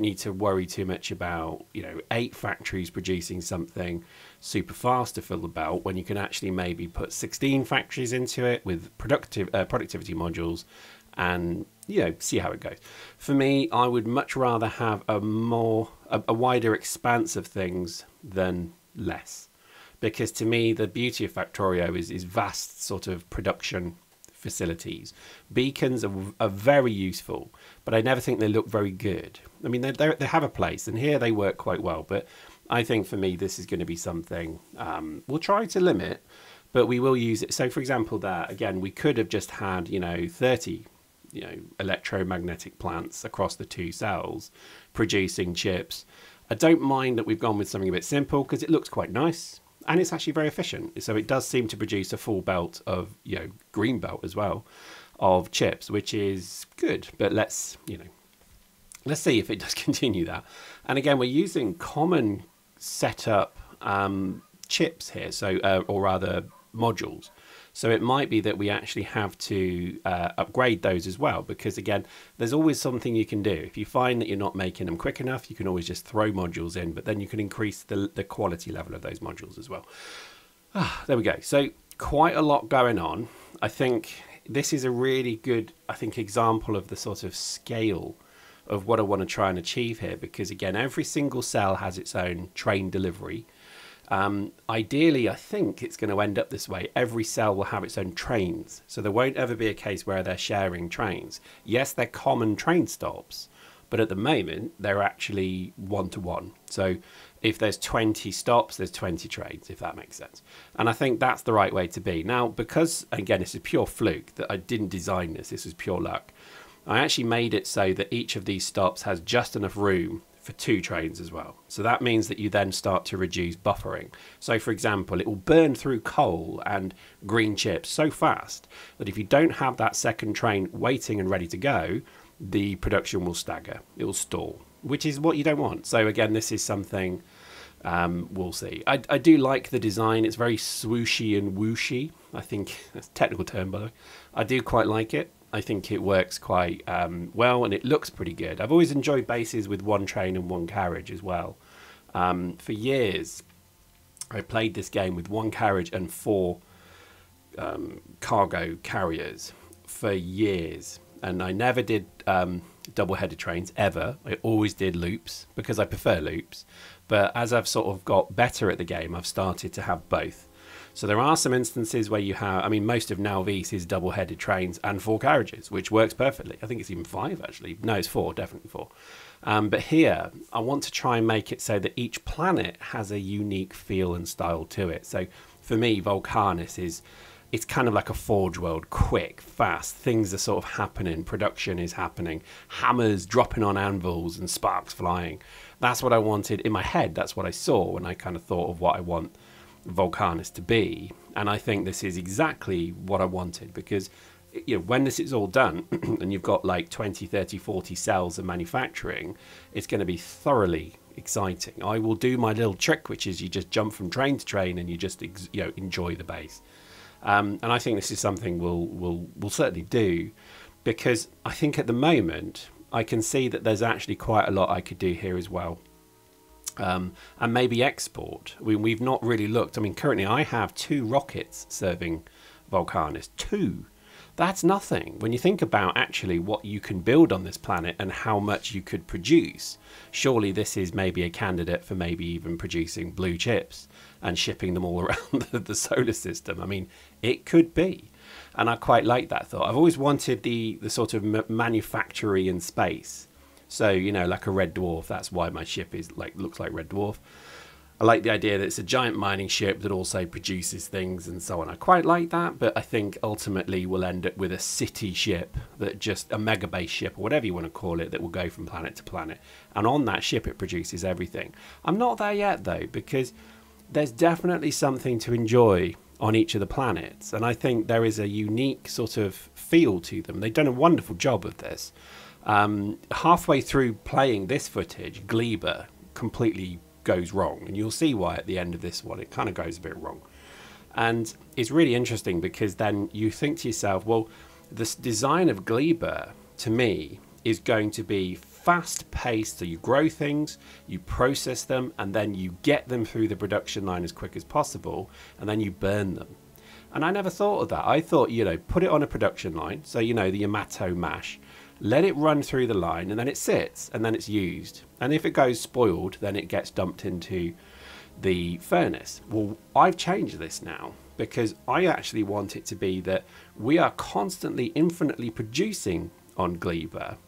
need to worry too much about, you know, 8 factories producing something super fast to fill the belt, when you can actually maybe put 16 factories into it with productivity modules and, you know, see how it goes. For me, I would much rather have a wider expanse of things than less, because to me the beauty of Factorio is vast sort of production facilities. Beacons are very useful, but I never think they look very good. I mean, they have a place, and here they work quite well, but I think for me this is going to be something we'll try to limit, but we will use it. So for example, that again, we could have just had, you know, 30 electromagnetic plants across the 2 cells producing chips. I don't mind that we've gone with something a bit simple, because it looks quite nice and it's actually very efficient. So it does seem to produce a full belt of, you know, green belt as well of chips, which is good. But let's see if it does continue that. And again, we're using common setup chips here, so or rather modules. So it might be that we actually have to upgrade those as well, because again, there's always something you can do. If you find that you're not making them quick enough, you can always just throw modules in, but then you can increase the quality level of those modules as well. There we go. So quite a lot going on. I think this is a really good, example of the sort of scale of what I want to try and achieve here, because again, every single cell has its own train delivery. Ideally, I think it's going to end up this way. Every cell will have its own trains, so there won't ever be a case where they're sharing trains. Yes, they're common train stops, but at the moment they're actually one-to-one. So if there's 20 stops, there's 20 trains, if that makes sense. And I think that's the right way to be. Now, because again, it's a pure fluke that I didn't design this was pure luck. I actually made it so that each of these stops has just enough room for 2 trains as well. So that means that you then start to reduce buffering. So for example, it will burn through coal and green chips so fast that if you don't have that second train waiting and ready to go, the production will stagger, it will stall, which is what you don't want. So again, this is something we'll see. I do like the design. It's very swooshy and whooshy. I think that's a technical term, by the way. I do quite like it. I think it works quite well, and it looks pretty good. I've always enjoyed bases with 1 train and 1 carriage as well. For years, I played this game with 1 carriage and 4 cargo carriers for years. And I never did double-headed trains, ever. I always did loops, because I prefer loops. But as I've sort of got better at the game, I've started to have both. So there are some instances where you have, I mean, most of Nauvis is double-headed trains and 4 carriages, which works perfectly. I think it's even 5, actually. No, it's 4, definitely 4. But here, I want to try and make it so that each planet has a unique feel and style to it. So for me, Vulcanus it's kind of like a Forge world, quick, fast. Things are sort of happening. Production is happening. Hammers dropping on anvils and sparks flying. That's what I wanted in my head. That's what I saw when I kind of thought of what I want Vulcanus to be. And I think this is exactly what I wanted, because when this is all done and you've got like 20, 30, 40 cells of manufacturing, it's going to be thoroughly exciting. I will do my little trick, which is you just jump from train to train and you just enjoy the base. And I think this is something we'll certainly do, because I think at the moment I can see that there's actually quite a lot I could do here as well. And maybe export. We've not really looked. I mean, currently I have 2 rockets serving Vulcanus. 2. That's nothing. When you think about actually what you can build on this planet and how much you could produce, surely this is maybe a candidate for maybe even producing blue chips and shipping them all around the solar system. I mean, it could be. And I quite like that thought. I've always wanted the sort of manufactory in space. So, like a red dwarf. That's why my ship looks like red dwarf. I like the idea that it's a giant mining ship that also produces things and so on. I quite like that, but I think ultimately we'll end up with a city ship, that just a mega base ship or whatever you want to call it, that will go from planet to planet. And on that ship, it produces everything. I'm not there yet, though, because there's definitely something to enjoy on each of the planets. And I think there is a unique sort of feel to them. They've done a wonderful job of this. Halfway through playing this footage, Gleba completely goes wrong, and you'll see why at the end of this one. It kind of goes a bit wrong, and it's really interesting, because then you think to yourself, well, this design of Gleba to me is going to be fast paced. So you grow things, you process them, and then you get them through the production line as quick as possible, and then you burn them. And I never thought of that. I thought, put it on a production line, so the Yamato mash, let it run through the line, and then it sits, and then it's used. And if it goes spoiled, then it gets dumped into the furnace. Well, I've changed this now, because I actually want it to be that we are constantly, infinitely producing on Gleba.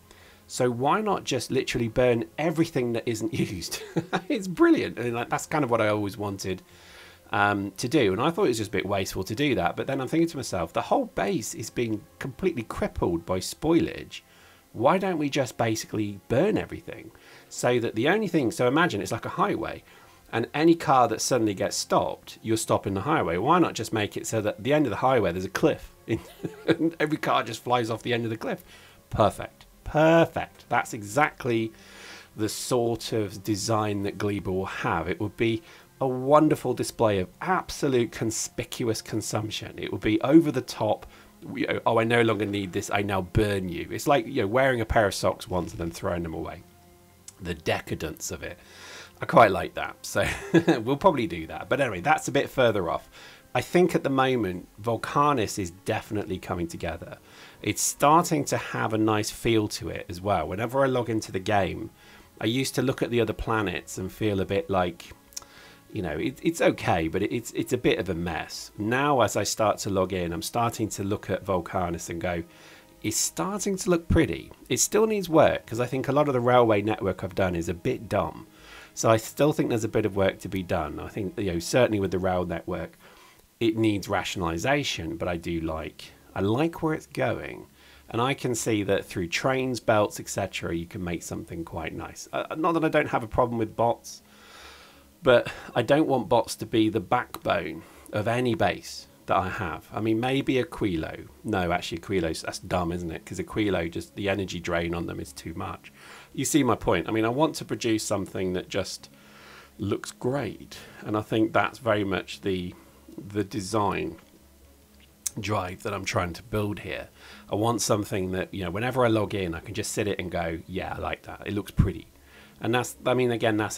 So why not just literally burn everything that isn't used? It's brilliant. And that's kind of what I always wanted to do. And I thought it was just a bit wasteful to do that. But then I'm thinking to myself, the whole base is being completely crippled by spoilage. Why don't we just basically burn everything, so that the only thing, so imagine it's like a highway, and any car that suddenly gets stopped, you're stopping the highway. Why not just make it so that at the end of the highway there's a cliff and every car just flies off the end of the cliff? Perfect. Perfect. That's exactly the sort of design that Gleba will have. It would be a wonderful display of absolute conspicuous consumption. It will be over the top. Oh, I no longer need this, I now burn you. It's like, wearing a pair of socks once and then throwing them away. The decadence of it. I quite like that. So we'll probably do that. But anyway, that's a bit further off. I think at the moment, Vulcanus is definitely coming together. It's starting to have a nice feel to it as well. Whenever I log into the game, I used to look at the other planets and feel a bit like, it's okay, but it's a bit of a mess. Now, as I start to log in, I'm starting to look at Vulcanus and go, it's starting to look pretty. It still needs work, because I think a lot of the railway network I've done is a bit dumb. So I still think there's a bit of work to be done. I think, certainly with the rail network, it needs rationalization, but I like where it's going. And I can see that through trains, belts, etc., you can make something quite nice. Not that I don't have a problem with bots, but I don't want bots to be the backbone of any base that I have. I mean, maybe a Quilo. No, actually, Quilos, that's dumb, isn't it? Because a Quilo, just the energy drain on them is too much. You see my point. I mean, I want to produce something that just looks great. And I think that's very much the design drive that I'm trying to build here. I want something that, whenever I log in, I can just sit it and go, yeah, I like that. It looks pretty. And that's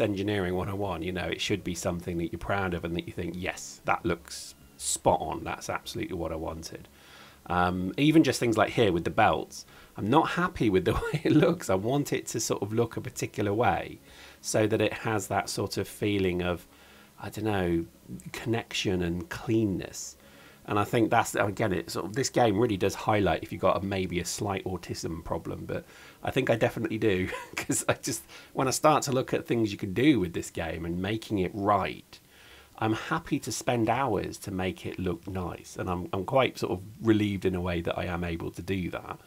engineering 101. It should be something that you're proud of and that you think, yes, that looks spot on. That's absolutely what I wanted. Even just things like here with the belts, I'm not happy with the way it looks. I want it to sort of look a particular way so that it has that sort of feeling of, I don't know, connection and cleanness. And I think that's, again, this game really does highlight if you've got maybe a slight autism problem, but I think I definitely do, because when I start to look at things you can do with this game and making it right, I'm happy to spend hours to make it look nice. And I'm quite sort of relieved in a way that I am able to do that.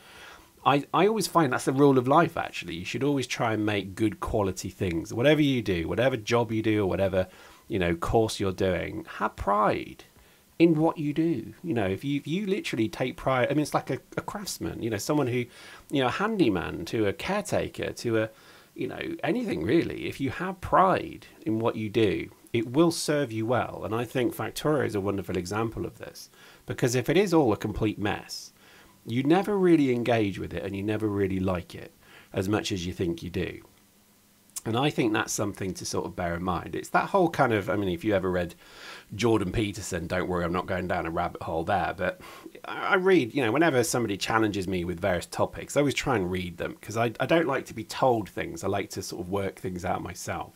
I always find that's the rule of life, actually. You should always try and make good quality things. Whatever you do, whatever job you do, or whatever, course you're doing, have pride in what you do. If you literally take pride, I mean, it's like a craftsman, someone who, a handyman to a caretaker to a, anything really. If you have pride in what you do, it will serve you well. And I think Factorio is a wonderful example of this, because if it is all a complete mess, you never really engage with it and you never really like it as much as you think you do. And I think that's something to sort of bear in mind. It's that whole kind of, I mean, if you ever read Jordan Peterson, don't worry, I'm not going down a rabbit hole there, but I read, whenever somebody challenges me with various topics, I always try and read them, because I don't like to be told things. I like to sort of work things out myself.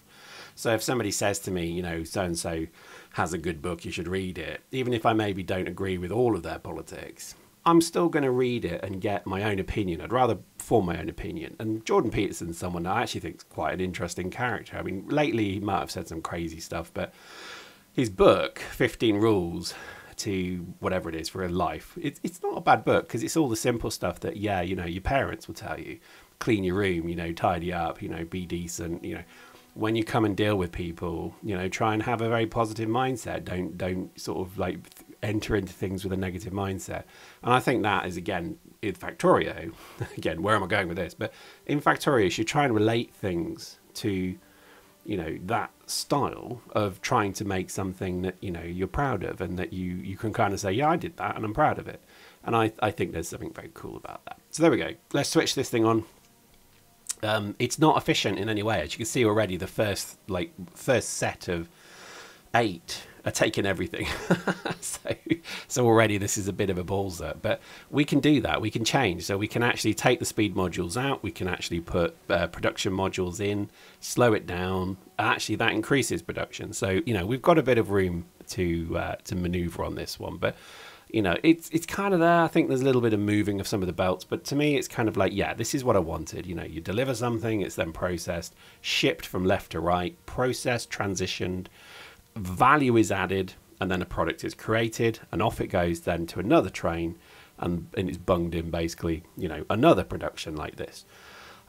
So if somebody says to me, so-and-so has a good book, you should read it, even if I maybe don't agree with all of their politics, I'm still going to read it and get my own opinion. I'd rather form my own opinion. And Jordan Peterson's someone I actually think is quite an interesting character. I mean, lately he might have said some crazy stuff, but his book, 15 Rules to whatever it is for a life, it's not a bad book, because it's all the simple stuff that, yeah, your parents will tell you. Clean your room, tidy up, be decent, when you come and deal with people, try and have a very positive mindset. Don't sort of like enter into things with a negative mindset. And I think that is, again, in Factorio, again, where am I going with this? But in Factorio, you should try and relate things to, that style of trying to make something that, you're proud of, and that you can kind of say, yeah, I did that and I'm proud of it. And I think there's something very cool about that. So there we go. Let's switch this thing on. It's not efficient in any way. As you can see already, the first set of 8 are taking everything. so already this is a bit of a ballser, but we can do that. We can change. So we can actually take the speed modules out. We can actually put production modules in, slow it down. Actually, that increases production. So, we've got a bit of room to maneuver on this one, but it's kind of there. I think there's a little bit of moving of some of the belts, but to me, it's kind of like, yeah, this is what I wanted. You deliver something, it's then processed, shipped from left to right, processed, transitioned, value is added, and then a product is created, and off it goes then to another train, and it's bunged in basically, another production like this.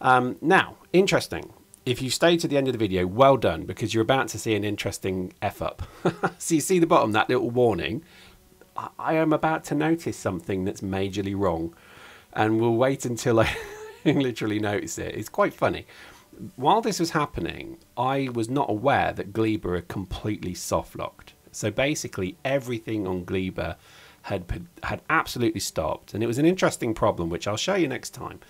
Now, interesting. If you stay to the end of the video, well done, because you're about to see an interesting F-up. So you see the bottom, that little warning. I am about to notice something that's majorly wrong, and we'll wait until I literally notice it. It's quite funny. while this was happening, I was not aware that Gleba had completely soft locked. So basically everything on Gleba had absolutely stopped, and it was an interesting problem which I'll show you next time.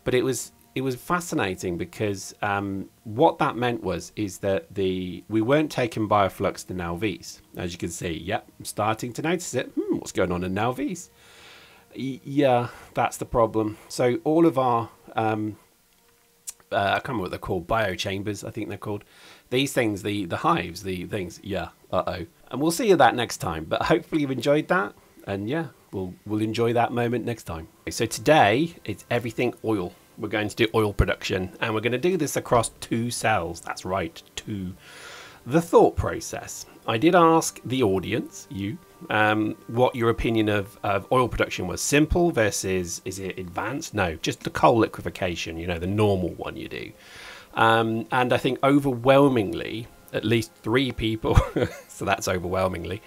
But it was fascinating because what that meant is that we weren't taking bioflux to Nauvis. As you can see, yep, I'm starting to notice it. What's going on in Nauvis? Yeah, that's the problem. So all of our I can't remember what they're called, biochambers, I think they're called. These things, the hives, the things, yeah, uh-oh. And we'll see you that next time, but hopefully you've enjoyed that. And yeah, we'll enjoy that moment next time. So today, it's everything oil. We're going to do oil production, and we're going to do this across 2 cells. That's right, 2. The thought process. I did ask the audience, you, what your opinion of oil production was. Simple versus, is it advanced? No, just the coal liquefaction, you know, the normal one you do. And I think overwhelmingly, at least 3 people, so that's overwhelmingly,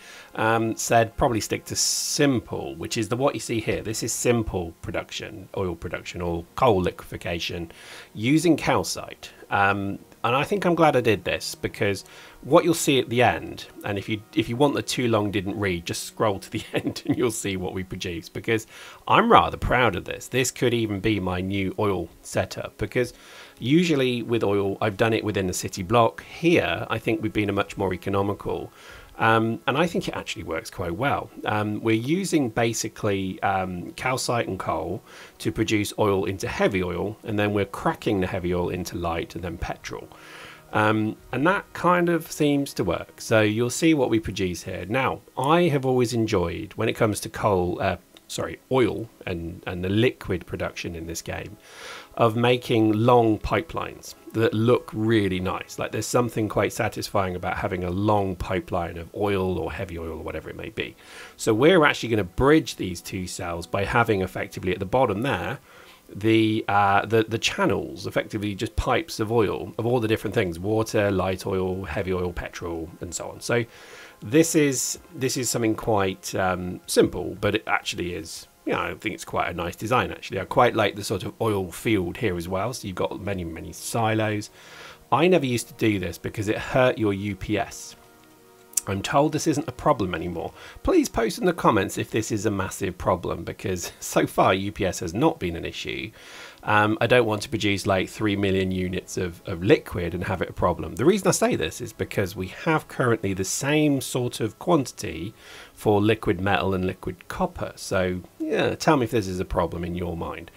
said probably stick to simple, which is what you see here. This is simple production, oil production, or coal liquefaction using calcite. And I think I'm glad I did this, because what you'll see at the end, and if you want the too long didn't read, just scroll to the end and you'll see what we produce, because I'm rather proud of this. This could even be my new oil setup, because usually with oil, I've done it within the city block. Here, I think we've been a much more economical. And I think it actually works quite well. We're using basically calcite and coal to produce oil into heavy oil, and then we're cracking the heavy oil into light and then petrol. And that kind of seems to work. So you'll see what we produce here. Now, I have always enjoyed, when it comes to oil and the liquid production in this game, of making long pipelines that look really nice. Like there's something quite satisfying about having a long pipeline of oil or heavy oil or whatever it may be. So we're actually going to bridge these 2 cells by having effectively at the bottom there the channels, effectively just pipes of oil of all the different things: water, light oil, heavy oil, petrol, and so on. So this is something quite simple, but it actually is. Yeah, I think it's quite a nice design, actually. I quite like the sort of oil field here as well. So you've got many, many silos. I never used to do this because it hurt your UPS. I'm told this isn't a problem anymore. Please post in the comments if this is a massive problem, because so far UPS has not been an issue. I don't want to produce like 3 million units of liquid and have it a problem. The reason I say this is because we have currently the same sort of quantity for liquid metal and liquid copper. So yeah, tell me if this is a problem in your mind.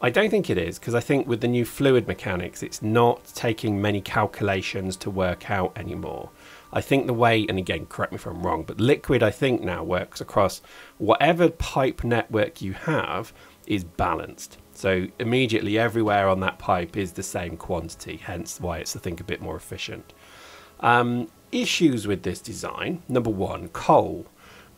I don't think it is, because I think with the new fluid mechanics, it's not taking many calculations to work out anymore. I think the way, and again, correct me if I'm wrong, but liquid I think now works across whatever pipe network you have is balanced. So immediately everywhere on that pipe is the same quantity, hence why it's, I think, a bit more efficient. Issues with this design: number 1, coal.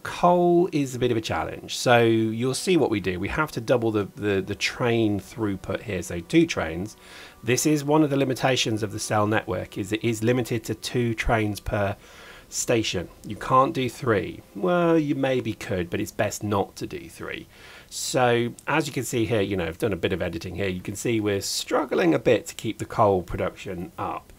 Coal is a bit of a challenge. So you'll see what we do. We have to double the train throughput here, so 2 trains. This is one of the limitations of the cell network, is it is limited to 2 trains per station. You can't do 3. Well, you maybe could, but it's best not to do 3. So as you can see here, you know, I've done a bit of editing here. You can see we're struggling a bit to keep the coal production up.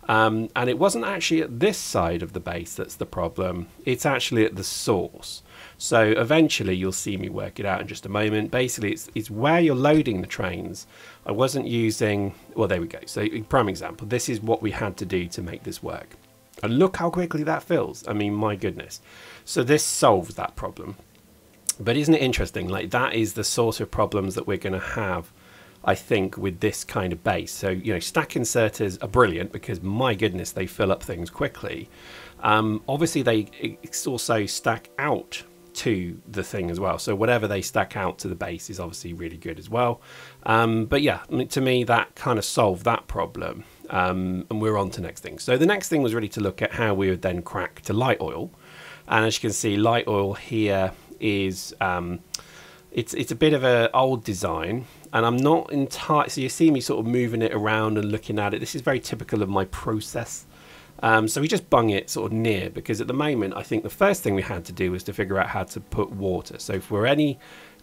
And it wasn't actually at this side of the base that's the problem. It's actually at the source. So eventually you'll see me work it out in just a moment. Basically, it's where you're loading the trains. I wasn't using, well, there we go. So prime example, this is what we had to do to make this work. And look how quickly that fills. I mean, my goodness. So this solves that problem. But isn't it interesting? Like, that is the sort of problems that we're going to have, I think, with this kind of base. So, you know, stack inserters are brilliant because, my goodness, they fill up things quickly. Obviously, they also stack out to the thing as well. So whatever they stack out to the base is obviously really good as well. But yeah, to me, that kind of solved that problem. And we're on to next thing. So the next thing was really to look at how we would then crack to light oil. And as you can see, light oil here is... It's a bit of an old design, and I'm not entirely, so you see me sort of moving it around and looking at it. This is very typical of my process. So we just bung it sort of near, because at the moment I think the first thing we had to do was to figure out how to put water. So for any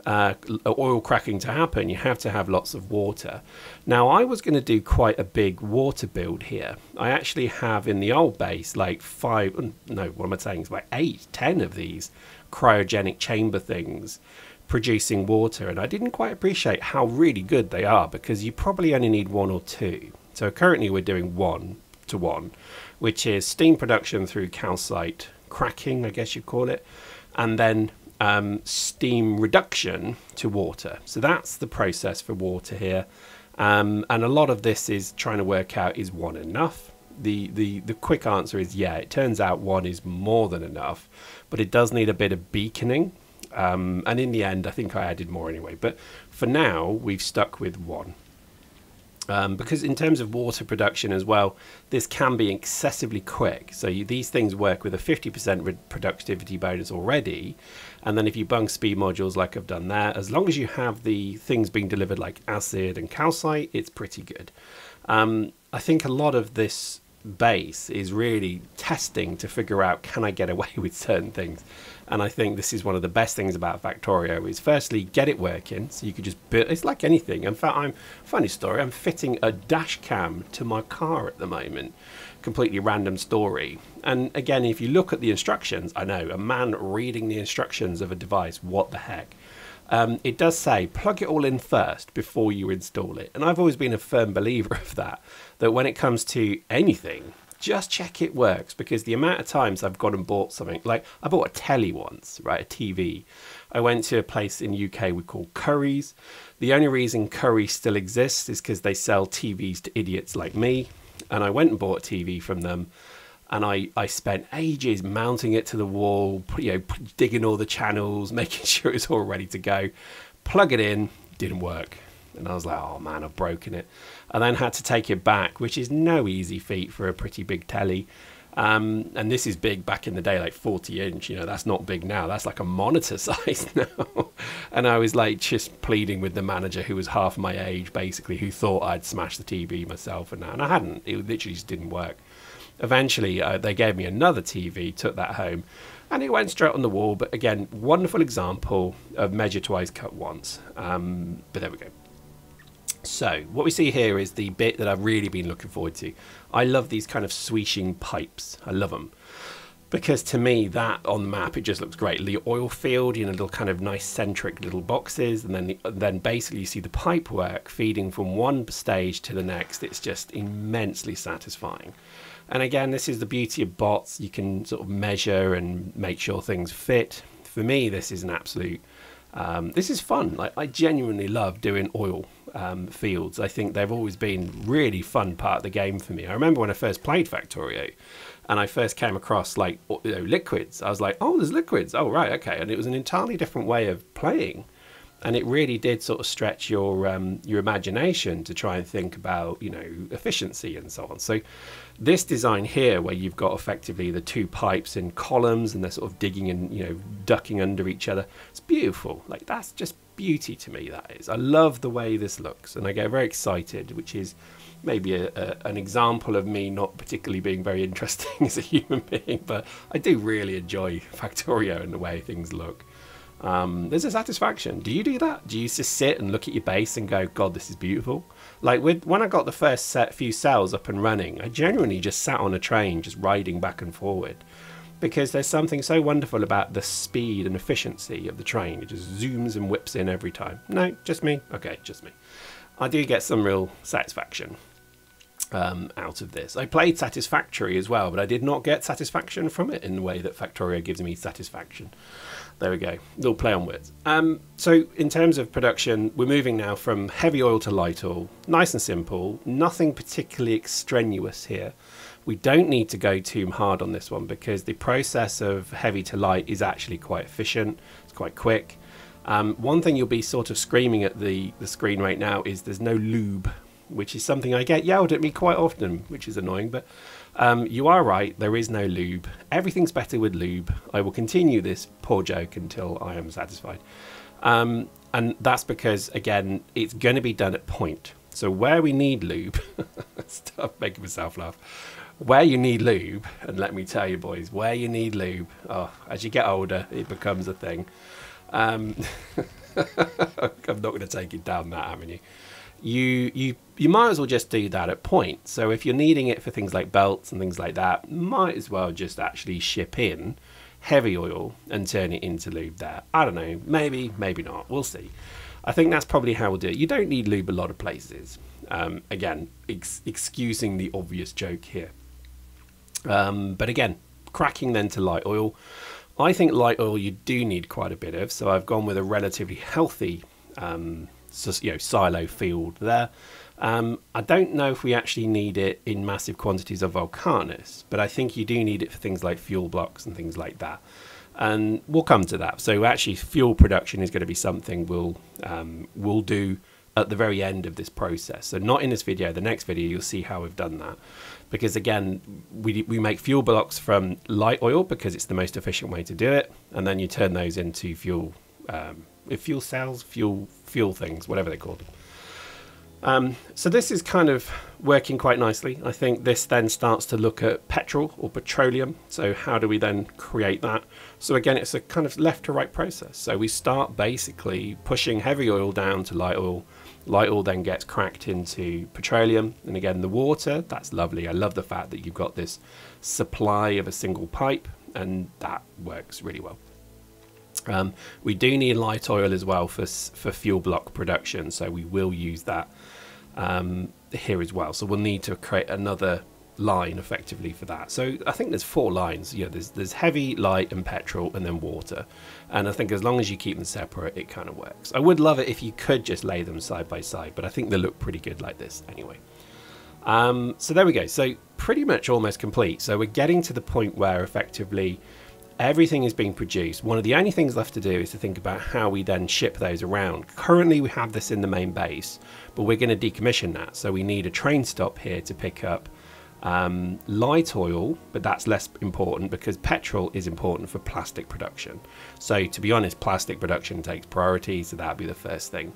oil cracking to happen, you have to have lots of water. Now, I was going to do quite a big water build here. I actually have in the old base like 8, 10 of these cryogenic chamber things producing water, and I didn't quite appreciate how really good they are, because you probably only need 1 or 2. So currently we're doing 1 to 1, which is steam production through calcite cracking, I guess you'd call it, and then steam reduction to water. So that's the process for water here, and a lot of this is trying to work out, is 1 enough? The quick answer is yeah, it turns out 1 is more than enough, but it does need a bit of beaconing, and in the end I think I added more anyway, but for now we've stuck with 1. Because in terms of water production as well, this can be excessively quick. So these things work with a 50% productivity bonus already, and then if you bung speed modules like I've done there, as long as you have the things being delivered like acid and calcite, it's pretty good. I think a lot of this base is really testing to figure out, can I get away with certain things? And I think this is one of the best things about Factorio, is firstly get it working, so you could just build. It's like anything. In fact, funny story, I'm fitting a dash cam to my car at the moment. Completely random story. And again, if you look at the instructions, I know, a man reading the instructions of a device, what the heck? It does say plug it all in first before you install it, and I've always been a firm believer of that when it comes to anything, just check it works, because the amount of times I've gone and bought something, like I bought a telly once, right, a TV. I went to a place in UK we call Curry's. The only reason Curry still exists is because they sell TVs to idiots like me, and I went and bought a TV from them. And I spent ages mounting it to the wall, digging all the channels, making sure it's all ready to go. Plug it in, didn't work. And I was like, oh man, I've broken it. I then had to take it back, which is no easy feat for a pretty big telly. And this is big back in the day, like 40 inch, that's not big now. That's like a monitor size now. And I was like just pleading with the manager, who was half my age, basically, who thought I'd smashed the TV myself. And I hadn't. It literally just didn't work. Eventually, they gave me another TV, took that home, and it went straight on the wall. But again, wonderful example of measure twice, cut once. But there we go. So what we see here is the bit that I've really been looking forward to. I love these kind of swishing pipes. I love them. Because to me, that on the map, it just looks great. The oil field, little kind of nice centric little boxes, and then basically you see the pipe work feeding from one stage to the next. It's just immensely satisfying. And again, this is the beauty of bots. You can sort of measure and make sure things fit. For me, this is an absolute, this is fun. Like, I genuinely love doing oil fields. I think they've always been really fun part of the game for me. I remember when I first played Factorio and I first came across like liquids. I was like, oh, there's liquids. Oh, right, okay. And it was an entirely different way of playing. And it really did sort of stretch your imagination to try and think about, efficiency and so on. So this design here, where you've got effectively the 2 pipes in columns and they're sort of digging and, ducking under each other, it's beautiful. Like, that's just beauty to me, that is. I love the way this looks, and I get very excited, which is maybe an example of me not particularly being very interesting as a human being, but I do really enjoy Factorio and the way things look. There's a satisfaction. Do you do that? Do you just sit and look at your base and go, God, this is beautiful? Like when I got the first few cells up and running, I genuinely just sat on a train just riding back and forward, because there's something so wonderful about the speed and efficiency of the train. It just zooms and whips in every time. No, just me? Okay, just me. I do get some real satisfaction out of this. I played Satisfactory as well, but I did not get satisfaction from it in the way that Factorio gives me satisfaction. There we go, little play on words. So in terms of production, we're moving now from heavy oil to light oil. Nice and simple, nothing particularly extraneous here. We don't need to go too hard on this one, because the process of heavy to light is actually quite efficient. It's quite quick. One thing you'll be sort of screaming at the screen right now is there's no lube, which is something I get yelled at me quite often, which is annoying, but you are right, there is no lube. Everything's better with lube. I will continue this poor joke until I am satisfied. And that's because, again, it's going to be done at point. So where we need lube, stop making myself laugh. Where you need lube, and let me tell you boys, where you need lube, oh, as you get older, it becomes a thing. I'm not going to take it down that avenue. You might as well just do that at point. So if you're needing it for things like belts and things like that, might as well just actually ship in heavy oil and turn it into lube there. I don't know, maybe not, we'll see. I think that's probably how we'll do it. You don't need lube a lot of places. Again, excusing the obvious joke here. But again, cracking then to light oil. I think light oil you do need quite a bit of, so I've gone with a relatively healthy silo field there. I don't know if we actually need it in massive quantities of Vulcanus, but I think you do need it for things like fuel blocks and things like that. And we'll come to that. So actually fuel production is going to be something we'll do at the very end of this process. So not in this video, the next video you'll see how we've done that. Because again, we make fuel blocks from light oil because it's the most efficient way to do it. And then you turn those into fuel cells, fuel things, whatever they call them. So this is kind of working quite nicely. I think this then starts to look at petrol or petroleum. So how do we then create that? So again, it's a kind of left to right process. So we start basically pushing heavy oil down to light oil. Light oil then gets cracked into petroleum. And again, the water, that's lovely. I love the fact that you've got this supply of a single pipe, and that works really well. We do need light oil as well for fuel block production, so we will use that here as well. So we'll need to create another line effectively for that. So I think there's 4 lines. Yeah, there's heavy, light, and petrol, and then water. And I think as long as you keep them separate, it kind of works. I would love it if you could just lay them side by side, but I think they look pretty good like this anyway. So there we go. So pretty much almost complete. So we're getting to the point where effectively everything is being produced. One of the only things left to do is to think about how we then ship those around. Currently we have this in the main base, but we're going to decommission that. So we need a train stop here to pick up light oil, but that's less important because petrol is important for plastic production. So to be honest, plastic production takes priority, so that'll be the first thing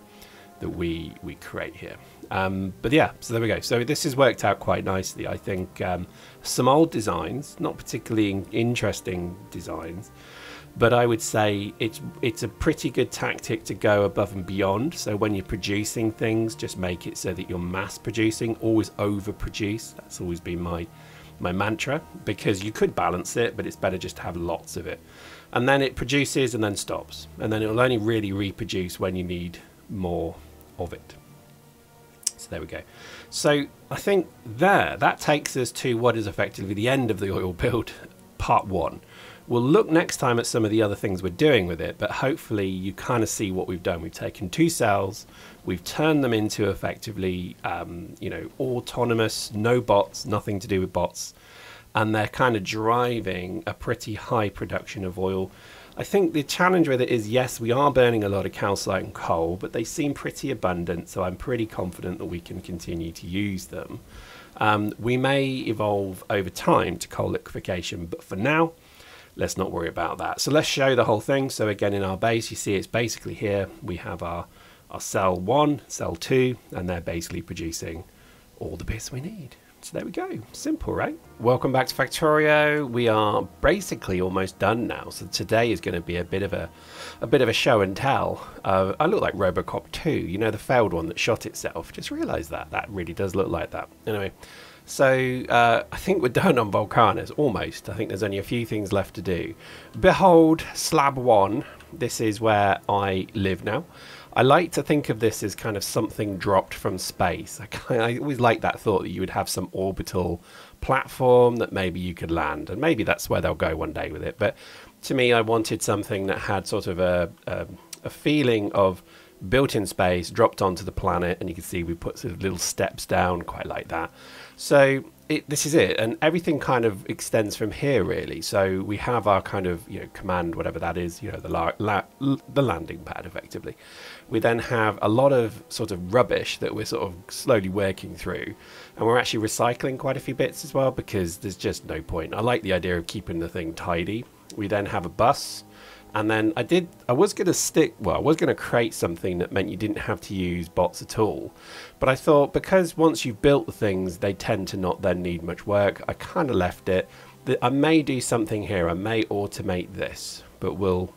that we create here. But yeah, so there we go. So this has worked out quite nicely. I think some old designs, not particularly interesting designs, but I would say it's a pretty good tactic to go above and beyond. So when you're producing things, just make it so that you're mass producing, always overproduce. That's always been my mantra, because you could balance it, but it's better just to have lots of it. And then it produces and then stops. And then it will only really reproduce when you need more of it. So there we go. So I think that takes us to what is effectively the end of the oil build, part 1. We'll look next time at some of the other things we're doing with it, but hopefully you kind of see what we've done. We've taken 2 cells, we've turned them into effectively, autonomous, no bots, nothing to do with bots, and they're kind of driving a pretty high production of oil. I think the challenge with it is, yes, we are burning a lot of calcite and coal, but they seem pretty abundant, so I'm pretty confident that we can continue to use them. We may evolve over time to coal liquefaction, but for now, let's not worry about that. So let's show the whole thing. So again, in our base, you see it's basically here. We have our cell 1, cell 2, and they're basically producing all the bits we need. So there we go. Simple, right? Welcome back to Factorio. We are basically almost done now. So today is going to be a bit of a show and tell. I look like ROBOCOP 2, you know, the failed one that shot itself. Just realised that really does look like that. Anyway, so I think we're done on Vulcanus, almost. I think there's only a few things left to do. Behold, SLAB 1. This is where I live now. I like to think of this as kind of something dropped from space. I always like that thought that you would have some orbital platform that maybe you could land, and maybe that's where they'll go one day with it. But to me, I wanted something that had sort of a feeling of built in space, dropped onto the planet, and you can see we put sort of little steps down, quite like that. So this is it, and everything kind of extends from here really. So we have our kind of, you know, command, whatever that is, you know, the landing pad effectively. We then have a lot of sort of rubbish that we're sort of slowly working through, and we're actually recycling quite a few bits as well, because there's just no point. I like the idea of keeping the thing tidy. We then have a bus. And then I was going to create something that meant you didn't have to use bots at all. But I thought, because once you've built the things, they tend to not then need much work. I kind of left it. I may do something here. I may automate this, but we'll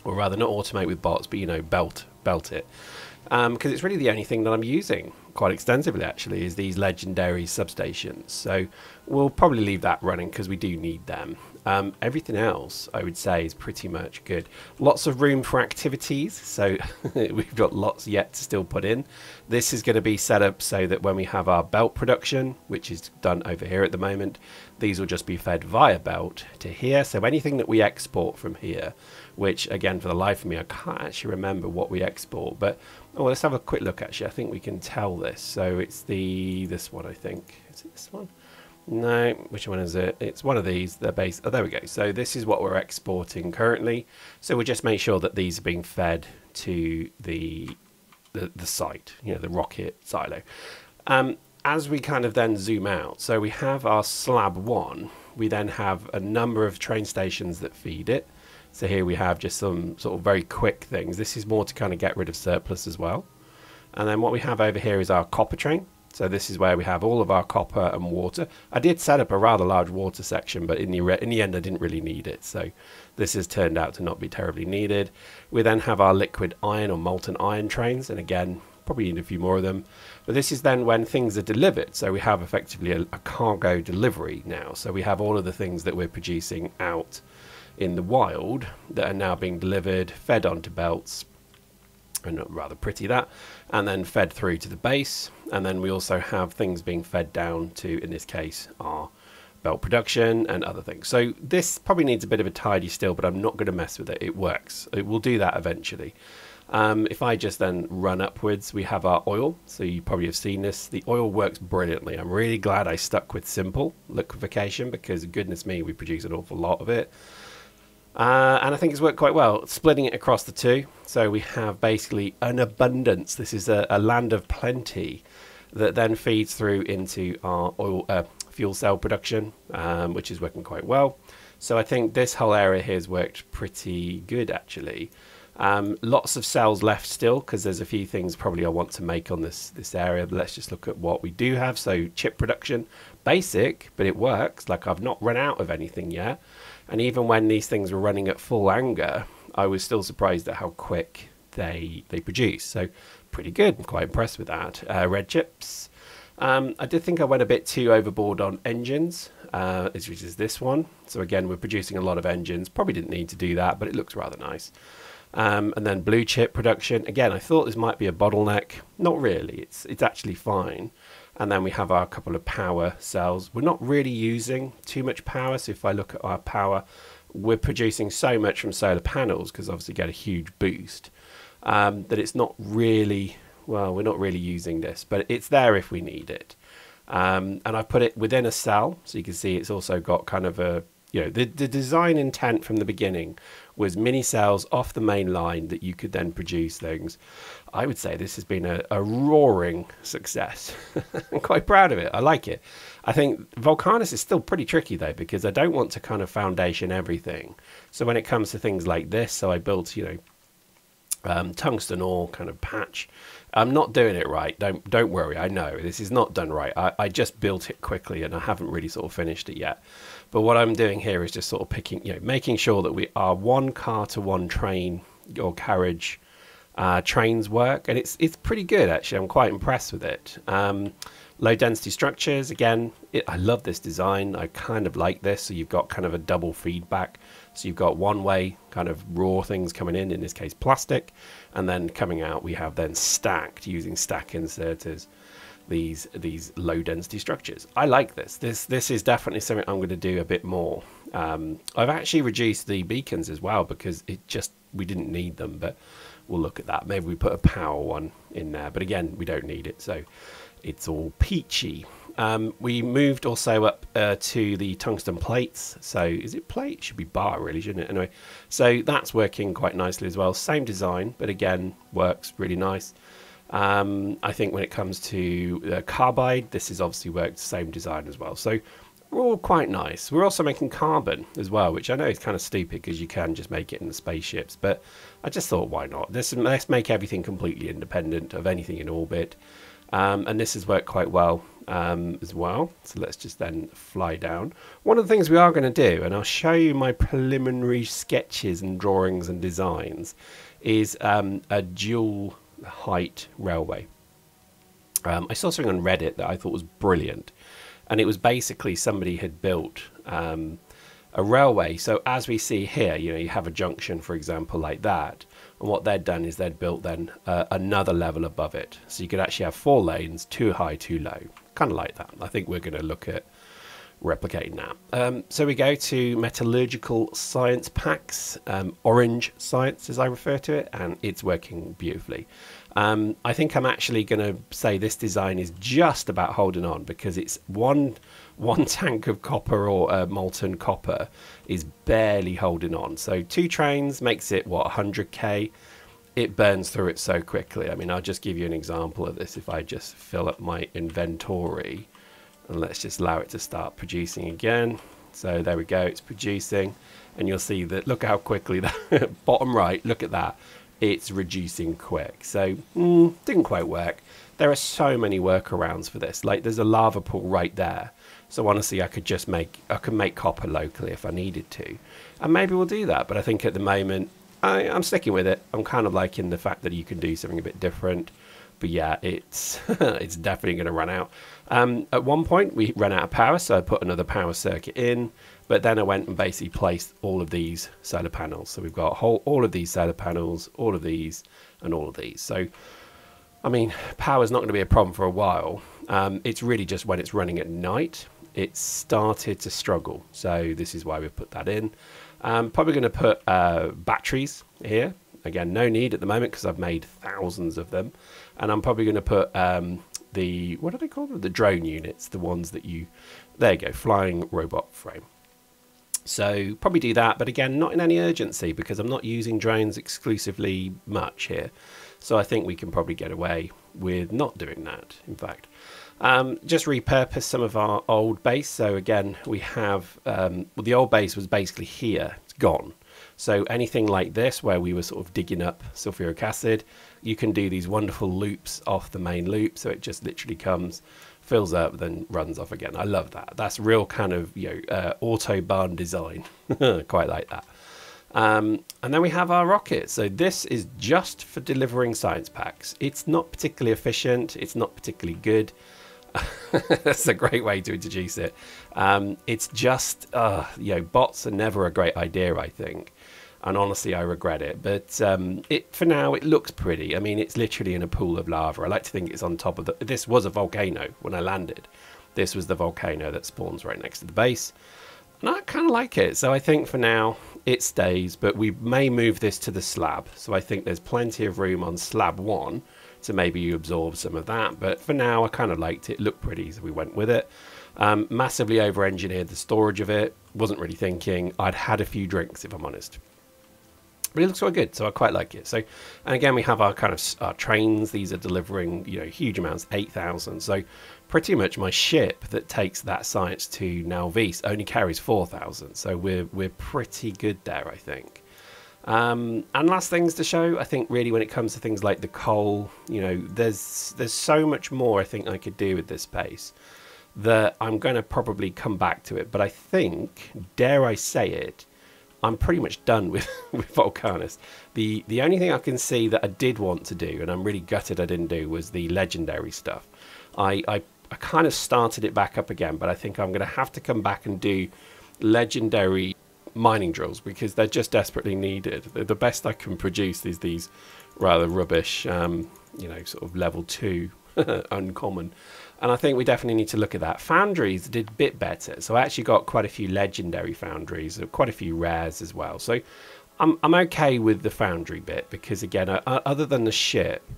or rather not automate with bots, but, you know, belt it. Because it's really the only thing that I'm using quite extensively, actually, is these legendary substations. So we'll probably leave that running because we do need them. Everything else, I would say, is pretty much good. Lots of room for activities, so we've got lots yet to still put in. This is going to be set up so that when we have our belt production, which is done over here at the moment, these will just be fed via belt to here. So anything that we export from here, which again, for the life of me, I can't actually remember what we export, but let's have a quick look. Actually, I think we can tell this. So it's this one, I think. Is it this one? No, which one is it? It's one of these. They're based. Oh, there we go. So this is what we're exporting currently. So we'll just make sure that these are being fed to the site, you know, the rocket silo. As we kind of then zoom out, so we have our SLAB 1. We then have a number of train stations that feed it. So here we have just some sort of very quick things. This is more to kind of get rid of surplus as well. And then what we have over here is our copper train. So this is where we have all of our copper and water. I did set up a rather large water section, but in the end I didn't really need it. So this has turned out to not be terribly needed. We then have our liquid iron or molten iron trains. And again, probably need a few more of them. But this is then when things are delivered. So we have effectively a cargo delivery now. So we have all of the things that we're producing out in the wild that are now being delivered, fed onto belts, and rather pretty that, and then fed through to the base. And then we also have things being fed down to, in this case, our belt production and other things. So this probably needs a bit of a tidy still, but I'm not going to mess with it. It works. It will do that eventually. If I just then run upwards, we have our oil. So you probably have seen this. The oil works brilliantly. I'm really glad I stuck with simple liquefaction because goodness me, we produce an awful lot of it. And I think it's worked quite well, splitting it across the two. So we have basically an abundance. This is a land of plenty that then feeds through into our oil fuel cell production, which is working quite well. So I think this whole area here has worked pretty good, actually. Lots of cells left still because there's a few things probably I want to make on this area. But let's just look at what we do have. So chip production, basic, but it works. Like I've not run out of anything yet. And even when these things were running at full anger, I was still surprised at how quick they produce. So pretty good. I'm quite impressed with that. Red chips. I did think I went a bit too overboard on engines, which is this one. So again, we're producing a lot of engines. Probably didn't need to do that, but it looks rather nice. And then blue chip production. Again, I thought this might be a bottleneck. Not really. It's actually fine. And then we have our couple of power cells. We're not really using too much power. So if I look at our power, we're producing so much from solar panels because obviously get a huge boost that it's not really, well, we're not really using this, but it's there if we need it. And I put it within a cell. So you can see it's also got kind of a, you know, the design intent from the beginning was mini cells off the main line that you could then produce things. I would say this has been a roaring success. I'm quite proud of it. I like it. I think Vulcanus is still pretty tricky though, because I don't want to kind of foundation everything. So when it comes to things like this, so I built, you know, tungsten ore kind of patch. I'm not doing it right. Don't worry. I know this is not done right. I just built it quickly and I haven't really sort of finished it yet. But what I'm doing here is just sort of picking, you know, making sure that we are one car to one train or carriage trains work, and it's pretty good actually. I'm quite impressed with it. Low density structures again. I love this design. I kind of like this. So you've got kind of a double feedback. So you've got one way kind of raw things coming in this case plastic, and then coming out we have then stacked using stack inserters these low density structures. I like this. This is definitely something I'm going to do a bit more. I've actually reduced the beacons as well because we didn't need them, but we'll look at that. Maybe we put a power one in there, but again we don't need it, so it's all peachy. We moved also up to the tungsten plates. So is it plate? Should be bar really, shouldn't it? Anyway, so that's working quite nicely as well. Same design, but again works really nice. I think when it comes to carbide, this has obviously worked same design as well. So we're all quite nice. We're also making carbon as well, which I know is kind of stupid because you can just make it in the spaceships, but I just thought, why not? Let's make everything completely independent of anything in orbit. And this has worked quite well. as well. So let's just then fly down. One of the things we are going to do, and I'll show you my preliminary sketches and drawings and designs, is a dual height railway. I saw something on Reddit that I thought was brilliant, and it was basically somebody had built a railway. So as we see here, you know, you have a junction, for example, like that, and what they'd done is they'd built then another level above it, so you could actually have 4 lanes, 2 high, 2 low, kind of like that. I think we're going to look at replicating that. So we go to metallurgical science packs, orange science as I refer to it, and it's working beautifully. I think I'm actually going to say this design is just about holding on, because it's one tank of copper, or molten copper, is barely holding on. So 2 trains makes it, what, 100k? It burns through it so quickly. I mean, I'll just give you an example of this. If I just fill up my inventory, and let's just allow it to start producing again. So there we go, it's producing, and you'll see that, look how quickly that bottom right, look at that, it's reducing quick. So didn't quite work. There are so many workarounds for this. Like, there's a lava pool right there, so honestly I could make copper locally if I needed to, and maybe we'll do that. But I think at the moment I'm sticking with it. I'm kind of liking the fact that you can do something a bit different. But yeah, it's it's definitely going to run out. At one point we ran out of power, so I put another power circuit in, but then I went and basically placed all of these solar panels. So we've got all of these solar panels, all of these, and all of these. So I mean, power's not going to be a problem for a while. It's really just when it's running at night, it started to struggle. So this is why we've put that in. Probably going to put batteries here. Again, no need at the moment because I've made thousands of them. And I'm probably going to put the, what do they call them? The drone units, the ones that you, there you go, flying robot frame. So probably do that, but again, not in any urgency because I'm not using drones exclusively much here. So I think we can probably get away with not doing that, in fact. Just repurpose some of our old base. So again, we have, well, the old base was basically here, it's gone. So anything like this, where we were sort of digging up sulfuric acid, you can do these wonderful loops off the main loop. So it just literally comes, fills up, then runs off again. I love that. That's real kind of, you know, Autobahn design. Quite like that. And then we have our rocket. So this is just for delivering science packs. It's not particularly efficient. It's not particularly good. That's a great way to introduce it. It's just, you know, bots are never a great idea, I think. And honestly, I regret it. But for now, it looks pretty. I mean, it's literally in a pool of lava. I like to think it's on top of the... This was a volcano when I landed. This was the volcano that spawns right next to the base. And I kind of like it. So I think for now, it stays. But we may move this to the slab. So I think there's plenty of room on slab 1 to maybe absorb some of that. But for now, I kind of liked it. It looked pretty, so we went with it. Massively over-engineered the storage of it. Wasn't really thinking. I'd had a few drinks, if I'm honest. But it looks quite good, so I quite like it. So, and again, we have our kind of our trains. These are delivering, you know, huge amounts, 8,000. So pretty much my ship that takes that science to Nauvis only carries 4,000. So we're pretty good there, I think. And last things to show, I think really when it comes to things like the coal, you know, there's so much more I think I could do with this space that I'm going to probably come back to it. But I think, dare I say it, I'm pretty much done with Vulcanus. The only thing I can see that I did want to do, and I'm really gutted I didn't do, was the legendary stuff. I kind of started it back up again, but I think I'm going to have to come back and do legendary mining drills because they're just desperately needed. The best I can produce is these rather rubbish, you know, sort of level 2 uncommon. And I think we definitely need to look at that. Foundries did a bit better. So I actually got quite a few legendary foundries, quite a few rares as well. So I'm okay with the foundry bit because, again, other than the ship,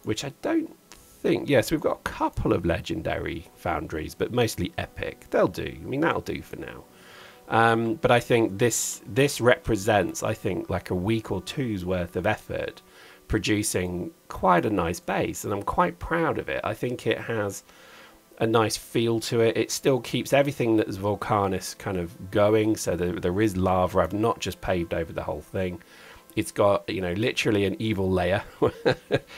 which I don't think... Yes, we've got a couple of legendary foundries, but mostly epic. They'll do. I mean, that'll do for now. But I think this represents, I think, like a week or two's worth of effort producing quite a nice base, and I'm quite proud of it. I think it has a nice feel to it. It still keeps everything that's Vulcanus kind of going, so there is lava. I've not just paved over the whole thing. It's got, you know, literally an evil layer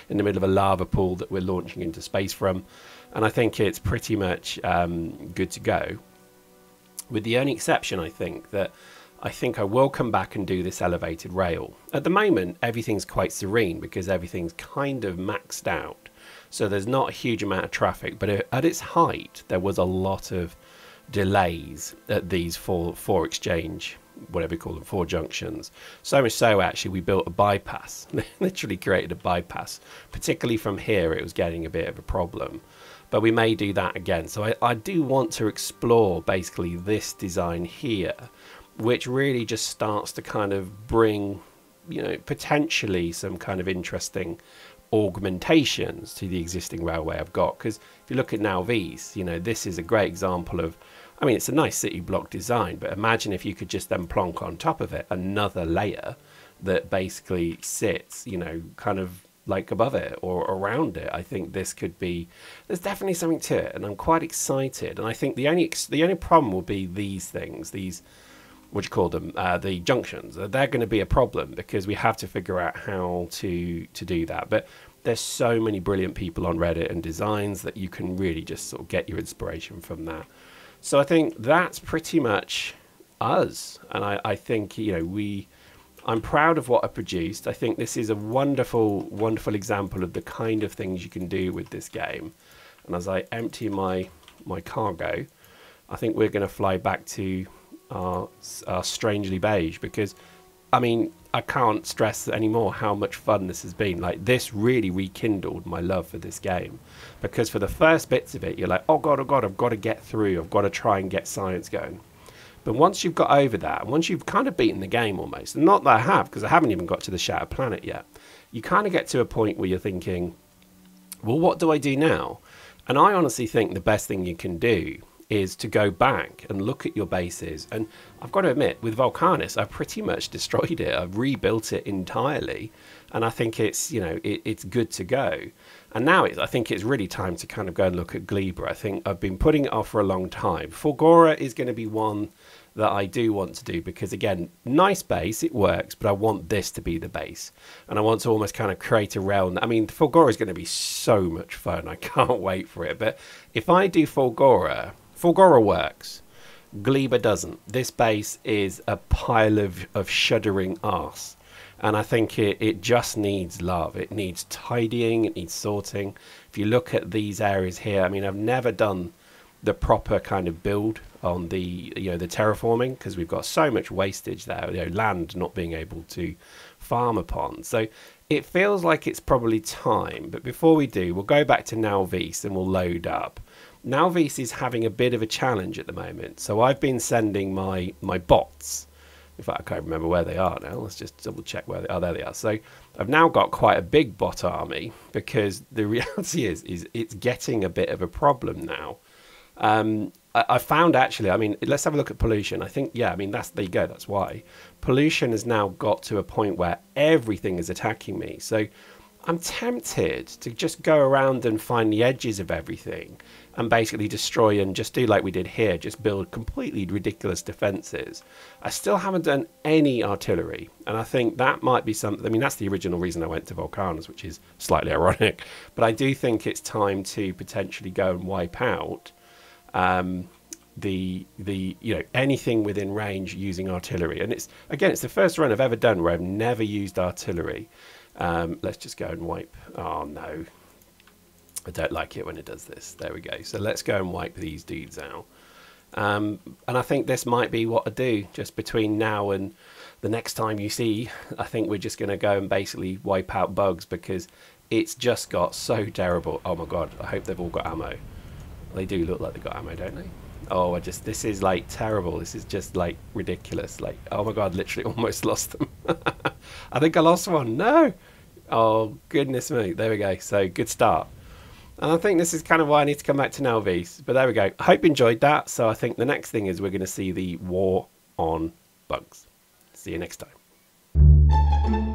in the middle of a lava pool that we're launching into space from. and I think it's pretty much good to go. With the only exception, I think I will come back and do this elevated rail. At the moment, everything's quite serene because everything's kind of maxed out. So there's not a huge amount of traffic, but at its height, there was a lot of delays at these four exchange, whatever you call them, 4 junctions. So much so, actually, we built a bypass, literally created a bypass. Particularly from here, it was getting a bit of a problem. But we may do that again. So I do want to explore basically this design here, which really just starts to kind of bring, you know, potentially some kind of interesting augmentations to the existing railway I've got. Because if you look at Nauvis, you know, this is a great example of, I mean, it's a nice city block design, but imagine if you could just then plonk on top of it another layer that basically sits, you know, kind of like above it or around it. I think this could be, there's definitely something to it, and I'm quite excited. And I think the only problem will be these things, these, what do you call them, the junctions. They're going to be a problem because we have to figure out how to do that. But there's so many brilliant people on Reddit and designs that you can really just sort of get your inspiration from that. So I think that's pretty much us, and I think, you know, I'm proud of what I produced. I think this is a wonderful, wonderful example of the kind of things you can do with this game. And as I empty my cargo, I think we're going to fly back to our Strangely Beige, because, I mean, I can't stress anymore how much fun this has been. Like, this really rekindled my love for this game, because for the first bits of it, you're like, oh god, I've got to get through, I've got to try and get science going. But once you've got over that, and once you've kind of beaten the game almost, and not that I have, because I haven't even got to the Shattered Planet yet, you kind of get to a point where you're thinking, well, what do I do now? And I honestly think the best thing you can do is to go back and look at your bases. And I've got to admit, with Vulcanus, I've pretty much destroyed it. I've rebuilt it entirely, and I think it's, you know, it's good to go. And now I think it's really time to kind of go and look at Gleba. I think I've been putting it off for a long time. Fulgora is going to be one that I do want to do, because again, nice base, it works, but I want this to be the base, and I want to almost kind of create a realm. I mean, Fulgora is going to be so much fun. I can't wait for it. But if I do Fulgora works, Gleba doesn't. This base is a pile of shuddering arse, and I think it just needs love. It needs tidying, it needs sorting. If you look at these areas here, I mean, I've never done the proper kind of build on the, you know, the terraforming, because we've got so much wastage there, you know, land not being able to farm upon. So it feels like it's probably time. But before we do, we'll go back to Nauvis and we'll load up. Nauvis is having a bit of a challenge at the moment, so I've been sending my bots. In fact, I can't remember where they are now. Let's just double check where they are. There they are. So I've now got quite a big bot army, because the reality is it's getting a bit of a problem now. I found, actually, I mean, let's have a look at pollution. I think, yeah, I mean, there you go. That's why pollution has now got to a point where everything is attacking me. So I'm tempted to just go around and find the edges of everything and basically destroy, and just do like we did here, just build completely ridiculous defenses. I still haven't done any artillery, and I think that might be something. I mean, that's the original reason I went to Vulcanus, which is slightly ironic, but I do think it's time to potentially go and wipe out the you know, anything within range using artillery. And it's, again, it's the first run I've ever done where I've never used artillery. Let's just go and wipe. Oh no, I don't like it when it does this. There we go. So let's go and wipe these dudes out. And I think this might be what I do just between now and the next time you see. I think we're just going to go and basically wipe out bugs, because it's just got so terrible. Oh my god, I hope they've all got ammo. They do look like they got ammo, don't they? Oh, this is like terrible. This is just like ridiculous. Like, oh my god, literally almost lost them. I think I lost one. No. Oh goodness me. There we go. So good start. And I think this is kind of why I need to come back to Nauvis. But there we go. I hope you enjoyed that. So I think the next thing is we're going to see the war on bugs. See you next time.